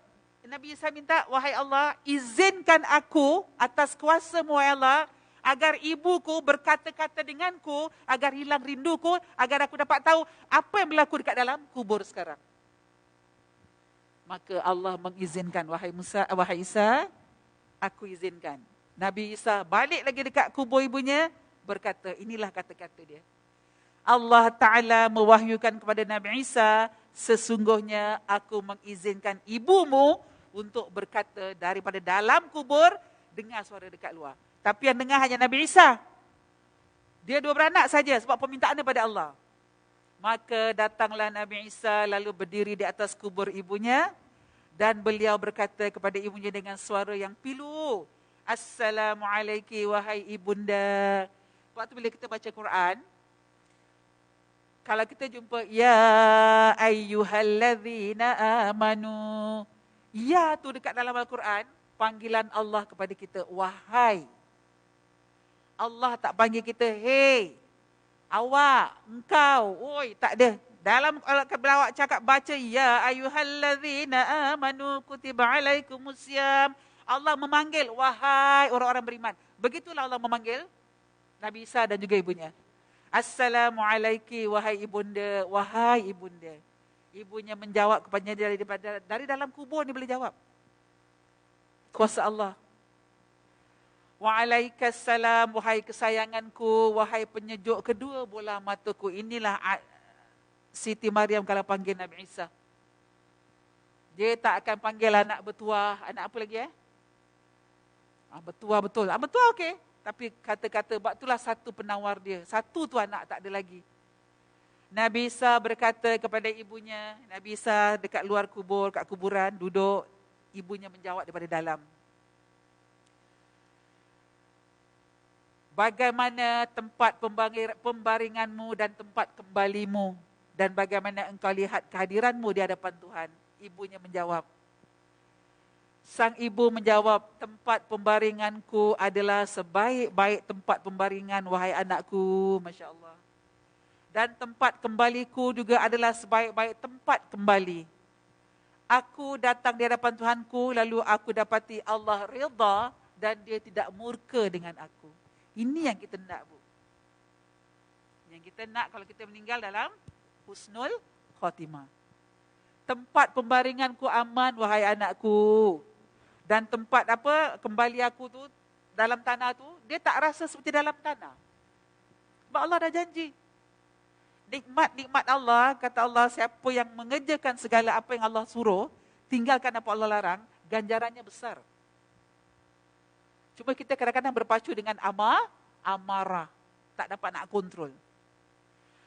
Nabi Isa minta, wahai Allah, izinkan aku atas kuasa-Mu, wahai Allah, agar ibuku berkata-kata denganku, agar hilang rinduku, agar aku dapat tahu apa yang berlaku dekat dalam kubur sekarang. Maka Allah mengizinkan, wahai Isa, aku izinkan. Nabi Isa balik lagi dekat kubur ibunya, berkata, inilah kata-kata dia. Allah Ta'ala mewahyukan kepada Nabi Isa, sesungguhnya aku mengizinkan ibumu untuk berkata daripada dalam kubur, dengar suara dekat luar. Tapi yang dengar hanya Nabi Isa. Dia 2 beranak saja sebab permintaan daripada Allah. Maka datanglah Nabi Isa lalu berdiri di atas kubur ibunya dan beliau berkata kepada ibunya dengan suara yang pilu, Assalamualaikum wahai ibunda. Waktu bila kita baca Quran, kalau kita jumpa ya ayyuhallazina amanu, ya tu dekat dalam Al-Quran, panggilan Allah kepada kita, wahai. Allah tak panggil kita, hey, awak, engkau, oi, tak ada. Dalam kalau awak cakap baca, ya ayyuhallazina amanu kutiba alaikumusiyam, Allah memanggil, wahai orang-orang beriman. Begitulah Allah memanggil Nabi Isa dan juga ibunya. Assalamualaikum wahai ibunda, wahai ibunda. Ibunya menjawab kepadanya dari dalam kubur, ni boleh jawab. Kuasa Allah. Waalaikumsalam, wahai kesayanganku, wahai penyejuk kedua bola mataku. Inilah Siti Maryam kalau panggil Nabi Isa. Dia tak akan panggil anak bertuah. Anak apa lagi bertuah betul. Bertuah okey. Tapi kata-kata, itulah satu penawar dia. Satu tu anak tak ada lagi. Nabi Isa berkata kepada ibunya, Nabi Isa dekat luar kubur, kat kuburan, duduk. Ibunya menjawab daripada dalam. Bagaimana tempat pembaringanmu dan tempat kembalimu, dan bagaimana engkau lihat kehadiranmu di hadapan Tuhan? Ibunya menjawab. Sang ibu menjawab, tempat pembaringanku adalah sebaik-baik tempat pembaringan, wahai anakku. Masya Allah. Dan tempat kembaliku juga adalah sebaik-baik tempat kembali. Aku datang di hadapan Tuhanku, lalu aku dapati Allah redha dan dia tidak murka dengan aku. Ini yang kita nak, Bu. Yang kita nak kalau kita meninggal dalam husnul khatimah. Tempat pembaringanku aman, wahai anakku. Dan tempat kembali aku tu dalam tanah tu, dia tak rasa seperti dalam tanah. Sebab Allah dah janji. Nikmat-nikmat Allah, kata Allah, siapa yang mengerjakan segala apa yang Allah suruh, tinggalkan apa Allah larang, ganjarannya besar. Cuma kita kadang-kadang berpacu dengan amarah. Tak dapat nak kontrol.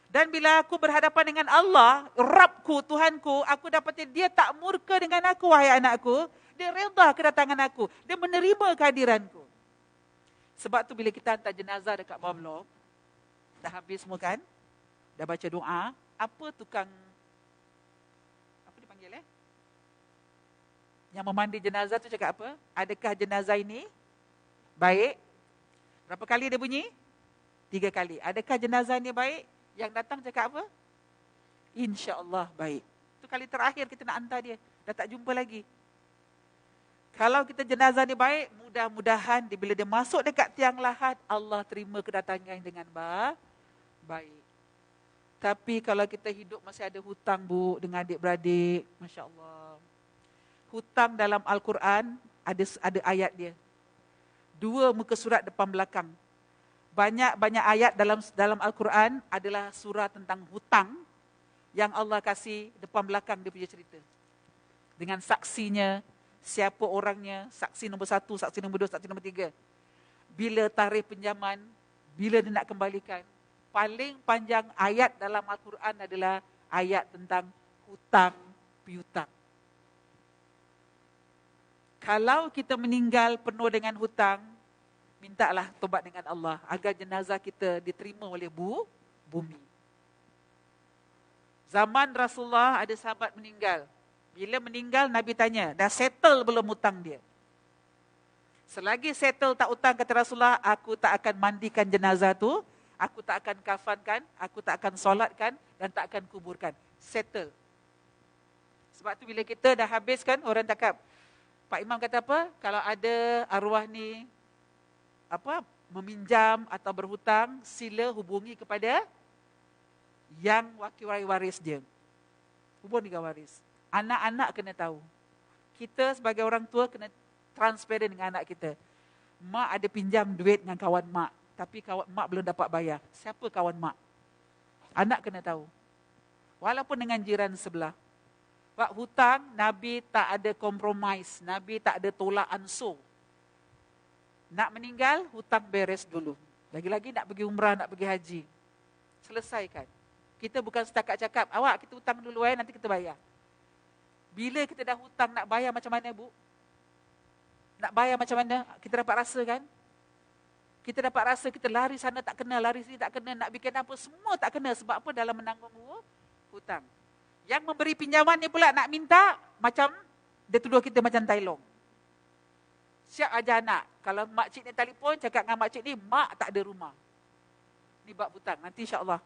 Dan bila aku berhadapan dengan Allah, Rabbku, Tuhanku, aku dapati dia tak murka dengan aku, wahai anakku. Dia redha kedatangan aku. Dia menerima kehadiranku. Sebab tu bila kita hantar jenazah dekat bawah blok, dah habis semua kan? Dah baca doa, apa tukang, apa dipanggil yang memandi jenazah tu cakap apa? Adakah jenazah ini baik? Berapa kali dia bunyi? 3 kali. Adakah jenazah ini baik? Yang datang cakap apa? InsyaAllah baik. Itu kali terakhir kita nak hantar dia. Dah tak jumpa lagi. Kalau kita jenazah ni baik, mudah-mudahan bila dia masuk dekat tiang lahat, Allah terima kedatangan dengan baik. Tapi kalau kita hidup masih ada hutang, Bu, dengan adik-beradik, Masya Allah. Hutang dalam Al-Quran, ada ayat dia. 2 muka surat depan belakang. Banyak ayat dalam Al-Quran adalah surah tentang hutang yang Allah kasih depan belakang dia punya cerita. Dengan saksinya, siapa orangnya, saksi nombor 1, saksi nombor 2, saksi nombor 3. Bila tarikh pinjaman, bila dia nak kembalikan. Paling panjang ayat dalam Al-Quran adalah ayat tentang hutang piutang. Kalau kita meninggal penuh dengan hutang, mintalah tobat dengan Allah agar jenazah kita diterima oleh bumi. Zaman Rasulullah ada sahabat meninggal. Bila meninggal, Nabi tanya, dah settle belum hutang dia? Selagi settle tak hutang, kata Rasulullah, aku tak akan mandikan jenazah tu, aku tak akan kafankan, aku tak akan solatkan dan tak akan kuburkan. Settle. Sebab tu bila kita dah habiskan, orang cakap, Pak Imam kata apa? Kalau ada arwah ni meminjam atau berhutang, sila hubungi kepada yang wakil waris dia. Hubungi dengan waris. Anak-anak kena tahu. Kita sebagai orang tua kena transparent dengan anak kita. Mak ada pinjam duit dengan kawan mak, tapi kawan mak belum dapat bayar. Siapa kawan mak? Anak kena tahu. Walaupun dengan jiran sebelah. Sebab hutang, Nabi tak ada kompromis. Nabi tak ada tolak ansur. Nak meninggal, hutang beres dulu. Lagi-lagi nak pergi umrah, nak pergi haji. Selesaikan. Kita bukan setakat cakap, awak kita hutang dulu nanti kita bayar. Bila kita dah hutang, nak bayar macam mana, Bu? Nak bayar macam mana? Kita dapat rasa kan? Kita dapat rasa kita lari sana tak kena, lari sini tak kena, nak bikin apa, semua tak kena. Sebab apa? Dalam menanggung hutang. Yang memberi pinjaman ni pula nak minta, macam dia tuduh kita macam Tailong. Siap aja anak. Kalau makcik ni telefon, cakap dengan makcik ni, mak tak ada rumah. Ni bab hutang. Nanti insyaAllah.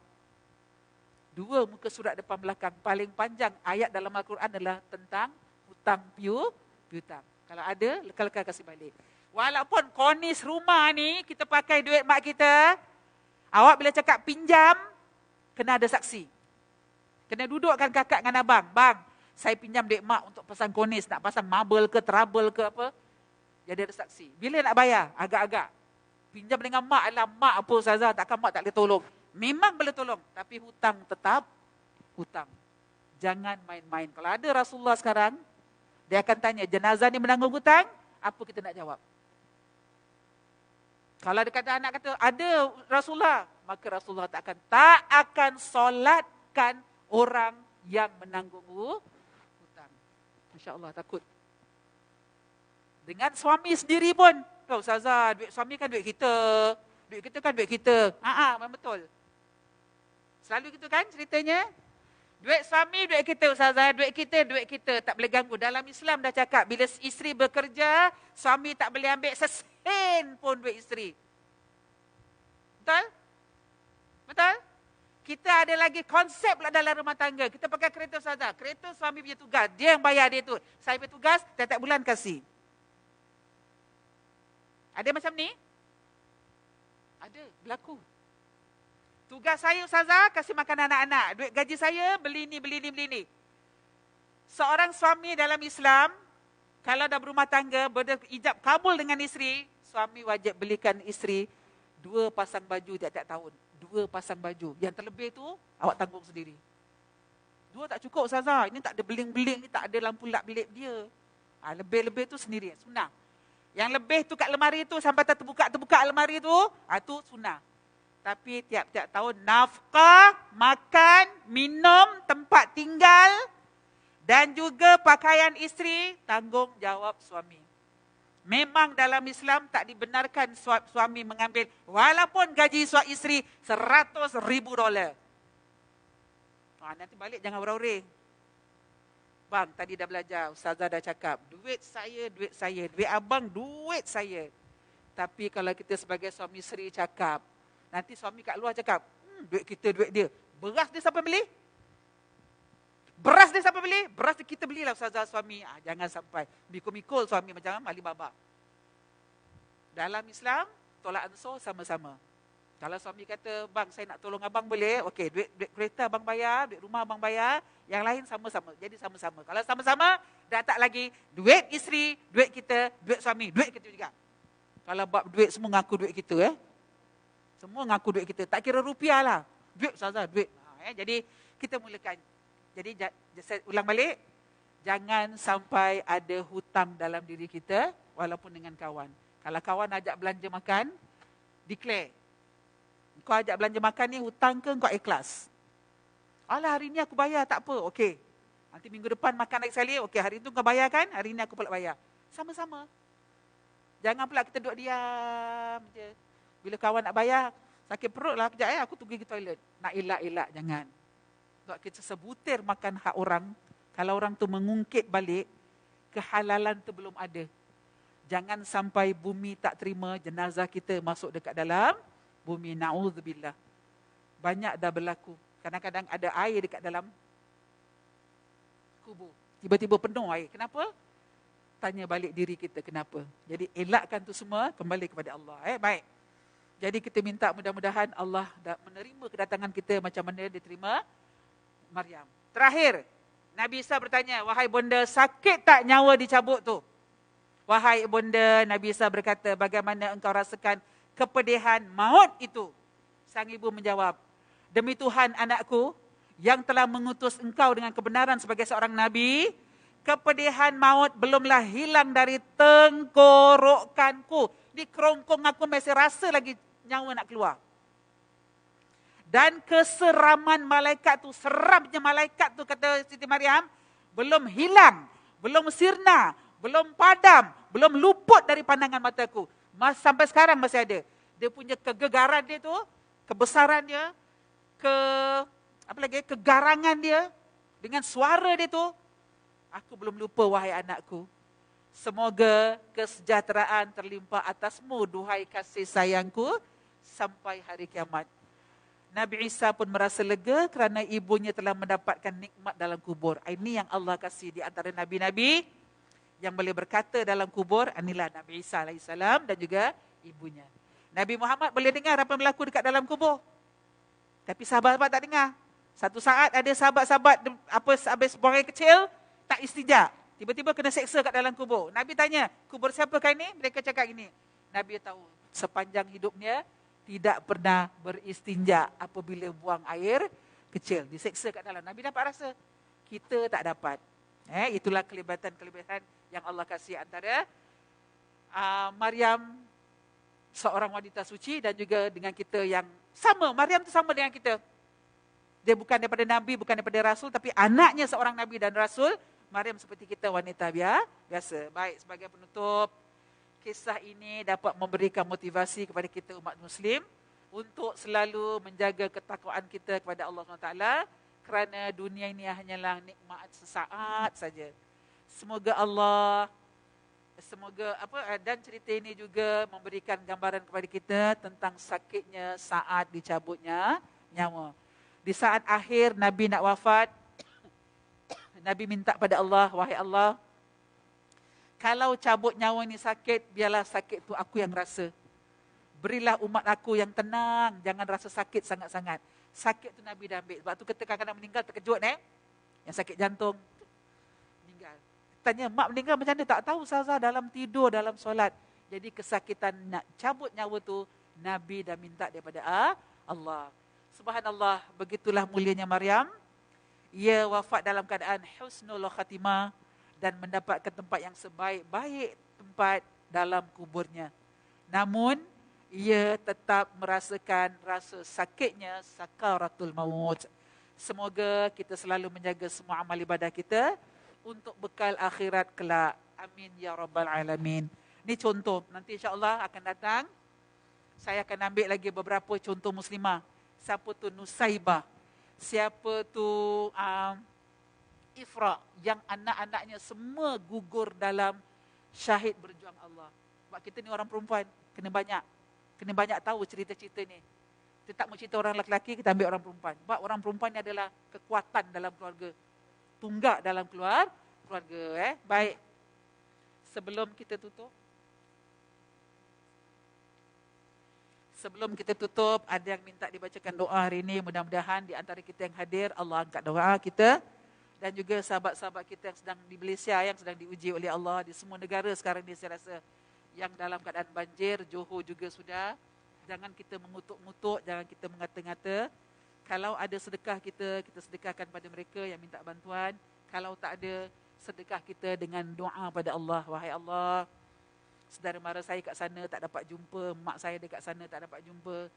2 muka surat depan belakang. Paling panjang ayat dalam Al-Quran adalah tentang hutang piutang. Kalau ada, lekal-lekal kasih balik. Walaupun konis rumah ni, kita pakai duit mak kita, awak bila cakap pinjam, kena ada saksi. Kena dudukkan kakak dengan abang. Bang, saya pinjam duit mak untuk pasang konis, nak pasang marble ke, trouble ke apa. Jadi ada saksi. Bila nak bayar? Agak-agak. Pinjam dengan mak adalah mak apa Ustazah, takkan mak tak boleh tolong. Memang boleh tolong, tapi hutang tetap hutang. Jangan main-main. Kalau ada Rasulullah sekarang, dia akan tanya, jenazah ni menanggung hutang, apa kita nak jawab? Kalau ada kata anak kata, ada Rasulullah, maka Rasulullah tak akan solatkan orang yang menanggung hutang. Masya Allah, takut. Dengan suami sendiri pun, Ustazah, duit suami kan duit kita. Duit kita kan duit kita. Memang betul. Selalu gitu kan ceritanya. Duit suami, duit kita Ustazah. Duit kita. Tak boleh ganggu. Dalam Islam dah cakap, bila isteri bekerja, suami tak boleh ambil sesen pun duit isteri. Betul? Betul? Kita ada lagi konsep lah dalam rumah tangga. Kita pakai kereta Ustazah. Kereta suami punya tugas. Dia yang bayar dia tu. Saya punya tugas, tiap-tiap bulan kasih. Ada macam ni? Ada, berlaku. Tugas saya Ustazah, kasih makan anak-anak. Duit gaji saya, beli ni. Seorang suami dalam Islam, kalau dah berumah tangga, berijab kabul dengan isteri, suami wajib belikan isteri 2 pasang baju tiap-tiap tahun. 2 pasang baju. Yang terlebih tu, awak tanggung sendiri. 2 tak cukup Ustazah. Ini tak ada beling-beling, ni tak ada lampu lap bilik dia. Lebih-lebih tu sendiri, sunnah. Yang lebih tu kat lemari tu, sampai terbuka lemari tu, tu sunnah. Tapi tiap-tiap tahun, nafkah, makan, minum, tempat tinggal, dan juga pakaian isteri, tanggungjawab suami. Memang dalam Islam tak dibenarkan suami mengambil, walaupun gaji isteri $100,000. Nanti balik jangan orang-orang. Bang, tadi dah belajar, Ustazah dah cakap, duit saya, duit abang, duit saya. Tapi kalau kita sebagai suami isteri cakap, nanti suami kat luar cakap, duit kita, duit dia. Beras dia siapa beli? Beras dia siapa beli? Beras dia kita belilah Ustazah suami. Jangan sampai mikul-mikul suami macam Alibaba. Dalam Islam, tolak ansur sama-sama. Kalau suami kata, bang saya nak tolong abang boleh? Okey, duit kereta abang bayar, duit rumah abang bayar, yang lain sama-sama. Jadi sama-sama. Kalau sama-sama, dah tak lagi duit isteri, duit kita, duit suami, duit kita juga. Kalau bab duit semua ngaku duit kita. Semua ngaku duit kita. Tak kira rupiah lah. Duit Ustazah, duit. Jadi kita mulakan. Jadi saya ulang balik, jangan sampai ada hutang dalam diri kita, walaupun dengan kawan. Kalau kawan ajak belanja makan, declare. Kau ajak belanja makan ni, hutang ke kau ikhlas? Alah hari ni aku bayar, tak apa, okey. Nanti minggu depan makan lagi sekali, okey hari tu kau bayar kan, hari ni aku pula bayar. Sama-sama. Jangan pula kita duduk diam je. Bila kawan nak bayar, sakit perut lah kejap aku tunggu pergi toilet. Nak elak-elak, jangan. Sebab kita sebutir makan hak orang, kalau orang tu mengungkit balik, kehalalan tu belum ada. Jangan sampai bumi tak terima jenazah kita masuk dekat dalam bumi. Na'udzubillah. Banyak dah berlaku. Kadang-kadang ada air dekat dalam kubur. Tiba-tiba penuh air. Kenapa? Tanya balik diri kita kenapa. Jadi elakkan tu semua, kembali kepada Allah. Baik. Jadi kita minta mudah-mudahan Allah dah menerima kedatangan kita macam mana dia terima Maryam. Terakhir, Nabi Isa bertanya, wahai bonda, sakit tak nyawa dicabut tu? Wahai bonda, Nabi Isa berkata, bagaimana engkau rasakan kepedihan maut itu? Sang ibu menjawab, demi Tuhan anakku, yang telah mengutus engkau dengan kebenaran sebagai seorang Nabi, kepedihan maut belumlah hilang dari tenggorokanku. Di kerongkong aku masih rasa lagi nyawa nak keluar. Dan keseraman malaikat tu, seramnya malaikat tu, kata Siti Maryam, belum hilang, belum sirna, belum padam, belum luput dari pandangan mataku. Sampai sekarang masih ada. Dia punya kegegaran dia tu, kebesaran dia, kegarangan dia, dengan suara dia tu, aku belum lupa wahai anakku. Semoga kesejahteraan terlimpah atasmu, duhai kasih sayangku, sampai hari kiamat. Nabi Isa pun merasa lega kerana ibunya telah mendapatkan nikmat dalam kubur. Ini yang Allah kasih di antara Nabi-Nabi yang boleh berkata dalam kubur. Inilah Nabi Isa AS dan juga ibunya. Nabi Muhammad boleh dengar apa yang berlaku dekat dalam kubur. Tapi sahabat-sahabat tak dengar. Satu saat ada sahabat-sahabat habis buang air kecil, tak istinja. Tiba-tiba kena seksa kat dalam kubur. Nabi tanya, kubur siapakah ini? Mereka cakap gini. Nabi tahu sepanjang hidupnya tidak pernah beristinja apabila buang air kecil. Diseksa kat dalam. Nabi dapat rasa. Kita tak dapat. Itulah kelebatan-kelebatan yang Allah kasih antara Maryam, seorang wanita suci, dan juga dengan kita yang sama. Maryam tu sama dengan kita. Dia bukan daripada Nabi, bukan daripada Rasul, tapi anaknya seorang Nabi dan Rasul. Maryam seperti kita, wanita biasa. Baik, sebagai penutup, kisah ini dapat memberikan motivasi kepada kita umat Muslim untuk selalu menjaga ketakwaan kita kepada Allah SWT, kerana dunia ini hanyalah nikmat sesaat saja. Semoga dan cerita ini juga memberikan gambaran kepada kita tentang sakitnya saat dicabutnya nyawa. Di saat akhir Nabi nak wafat, Nabi minta pada Allah, wahai Allah, kalau cabut nyawa ni sakit, biarlah sakit tu aku yang rasa. Berilah umat aku yang tenang, jangan rasa sakit sangat-sangat. Sakit tu Nabi dah ambil. Sebab tu ketika kadang meninggal terkejut yang sakit jantung, meninggal. Tanya, mak meninggal macam mana? Tak tahu, Ustazah, dalam tidur, dalam solat. Jadi kesakitan nak cabut nyawa tu, Nabi dah minta daripada Allah. Subhanallah, begitulah mulianya Maryam. Ia wafat dalam keadaan husnul khatimah dan mendapatkan tempat yang sebaik-baik tempat dalam kuburnya. Namun, ia tetap merasakan rasa sakitnya sakaratul maut. Semoga kita selalu menjaga semua amal ibadah kita untuk bekal akhirat kelak. Amin ya rabbal alamin. Ini contoh. Nanti insya-Allah akan datang, saya akan ambil lagi beberapa contoh muslimah. Siapa tu Nusaibah? Siapa tu Ifra, yang anak-anaknya semua gugur dalam syahid berjuang Allah. Sebab kita ni orang perempuan, kena banyak tahu cerita-cerita ni. Kita tak mau cerita orang lelaki, kita ambil orang perempuan. Sebab orang perempuan ni adalah kekuatan dalam keluarga, tunggak dalam keluarga. Baik, sebelum kita tutup, ada yang minta dibacakan doa hari ini. Mudah-mudahan di antara kita yang hadir, Allah angkat doa kita. Dan juga sahabat-sahabat kita yang sedang di Malaysia, yang sedang diuji oleh Allah. Di semua negara sekarang ni saya rasa yang dalam keadaan banjir. Johor juga sudah. Jangan kita mengutuk-ngutuk, jangan kita mengata-ngata. Kalau ada sedekah kita sedekahkan pada mereka yang minta bantuan. Kalau tak ada, sedekah kita dengan doa pada Allah. Wahai Allah, saudara mara saya kat sana tak dapat jumpa, mak saya dekat sana tak dapat jumpa.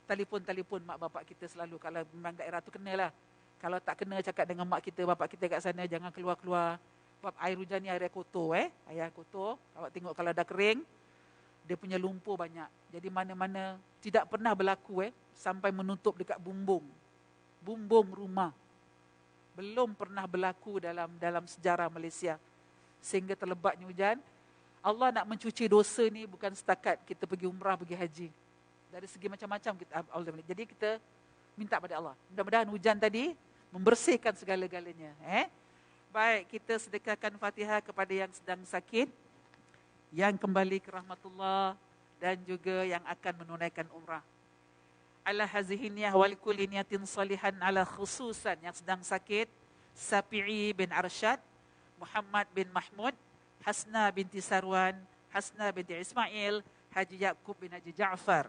Telefon mak bapak kita selalu. Kalau memang daerah tu kenalah. Kalau tak kena, cakap dengan mak kita, bapak kita kat sana, jangan keluar-keluar. Sebab air hujan ni air kotor. Air kotor. Awak tengok kalau dah kering, dia punya lumpur banyak. Jadi mana-mana tidak pernah berlaku sampai menutup dekat bumbung rumah. Belum pernah berlaku dalam sejarah Malaysia. Sehingga terlebatnya hujan. Allah nak mencuci dosa ni bukan setakat kita pergi umrah, pergi haji. Dari segi macam-macam kita Allah. Jadi kita minta pada Allah. Mudah-mudahan hujan tadi membersihkan segala-galanya. Baik, kita sedekahkan Fatihah kepada yang sedang sakit, yang kembali ke rahmatullah, dan juga yang akan menunaikan umrah. Ala hazihi niyah wa likulli niyatin salihan, ala khususan yang sedang sakit, Sapi'i bin Arsyad, Muhammad bin Mahmud, Hasna binti Sarwan, Hasna binti Ismail, Haji Yaqub bin Haji Ja'far.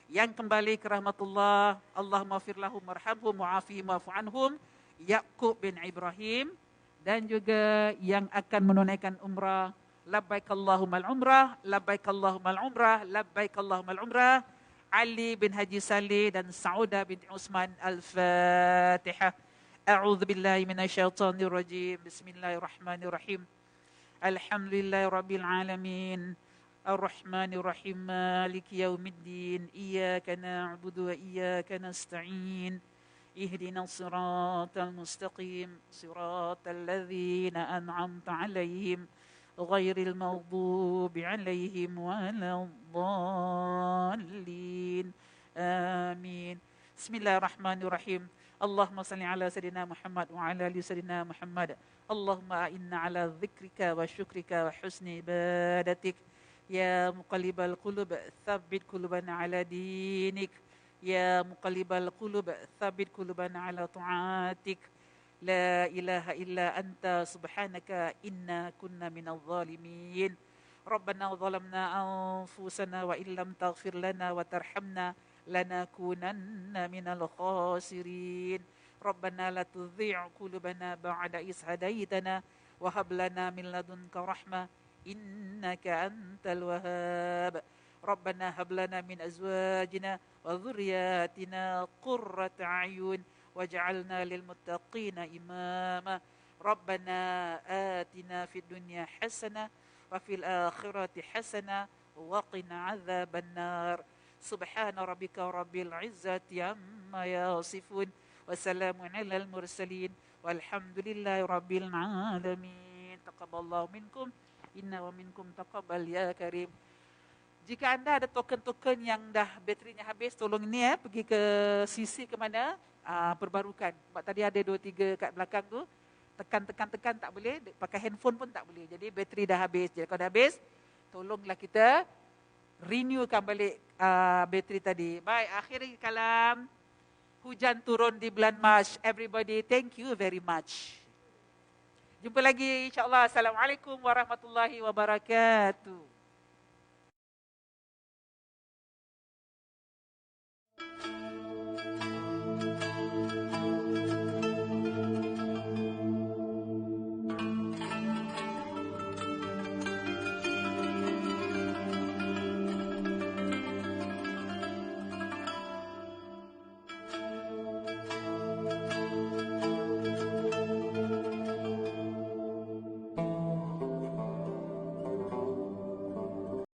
Yang kembali ke rahmatullah, Allahumma fir lahum warhamhum wa'afihim wa'fu anhum, Yaqub bin Ibrahim. Dan juga yang akan menunaikan umrah, labbaik Allahumma al-umrah, labbaik Allahumma al-umrah, labbaik Allahumma al-umrah, Ali bin Haji Saleh dan Saudah binti Usman. Al-Fatihah. A'udzu billahi minasyaitonir rajim. Bismillahirrahmanirrahim. Alhamdulillahi rabbil alamin. Ar-Rahmanir Rahim. Maliki yaumiddin. Iyyaka na'budu wa iyyaka nasta'in. Ihdinas siratal mustaqim. Siratal ladzina an'amta 'alaihim ghairil maghdubi 'alaihim waladdallin. Amin. Bismillahirrahmanirrahim. Allahumma salli ala sayyidina Muhammad wa ala ali sayyidina Muhammad. Allahumma inna ala dzikrika wa syukrika wa husni ibadatik. Ya muqallibal qulub, tsabbit qulubana ala dinik. Ya muqallibal qulub, tsabbit qulubana ala ta'atik. La ilaha illa anta subhanaka inna kunna minal zalimin. Rabbana zalamna anfusana wa illam taghfir lana wa tarhamna lanakunanna minal khasirin. Rabbana la tuzigh qulubana ba'da idh hadaytana wa hab lana min ladunka rahmah innaka antal wahhab. Rabbana hab lana min azwajina wa dhurriyyatina qurrata a'yun waj'alna lil muttaqina imama. Rabbana atina fid dunya hasanah wa fil akhirati hasanah wa qina adzabannar. Subhana rabbika rabbil izzati amma yasifun wa salamun alal mursalin walhamdulillahi rabbil alamin. Taqabbalallahu minkum inna wa minkum taqabbal ya karim. Jika anda ada token-token yang dah baterinya habis, tolong ini pergi ke sisi ke mana, perbarukan. Sebab tadi ada 2-3 kat belakang tu, tekan tak boleh, pakai handphone pun tak boleh. Jadi bateri dah habis. Jadi kalau dah habis, tolonglah kita renewkan balik bateri tadi. Baik, akhiri kalam. Hujan turun di bulan Mac. Everybody, thank you very much. Jumpa lagi insyaAllah. Assalamualaikum warahmatullahi wabarakatuh.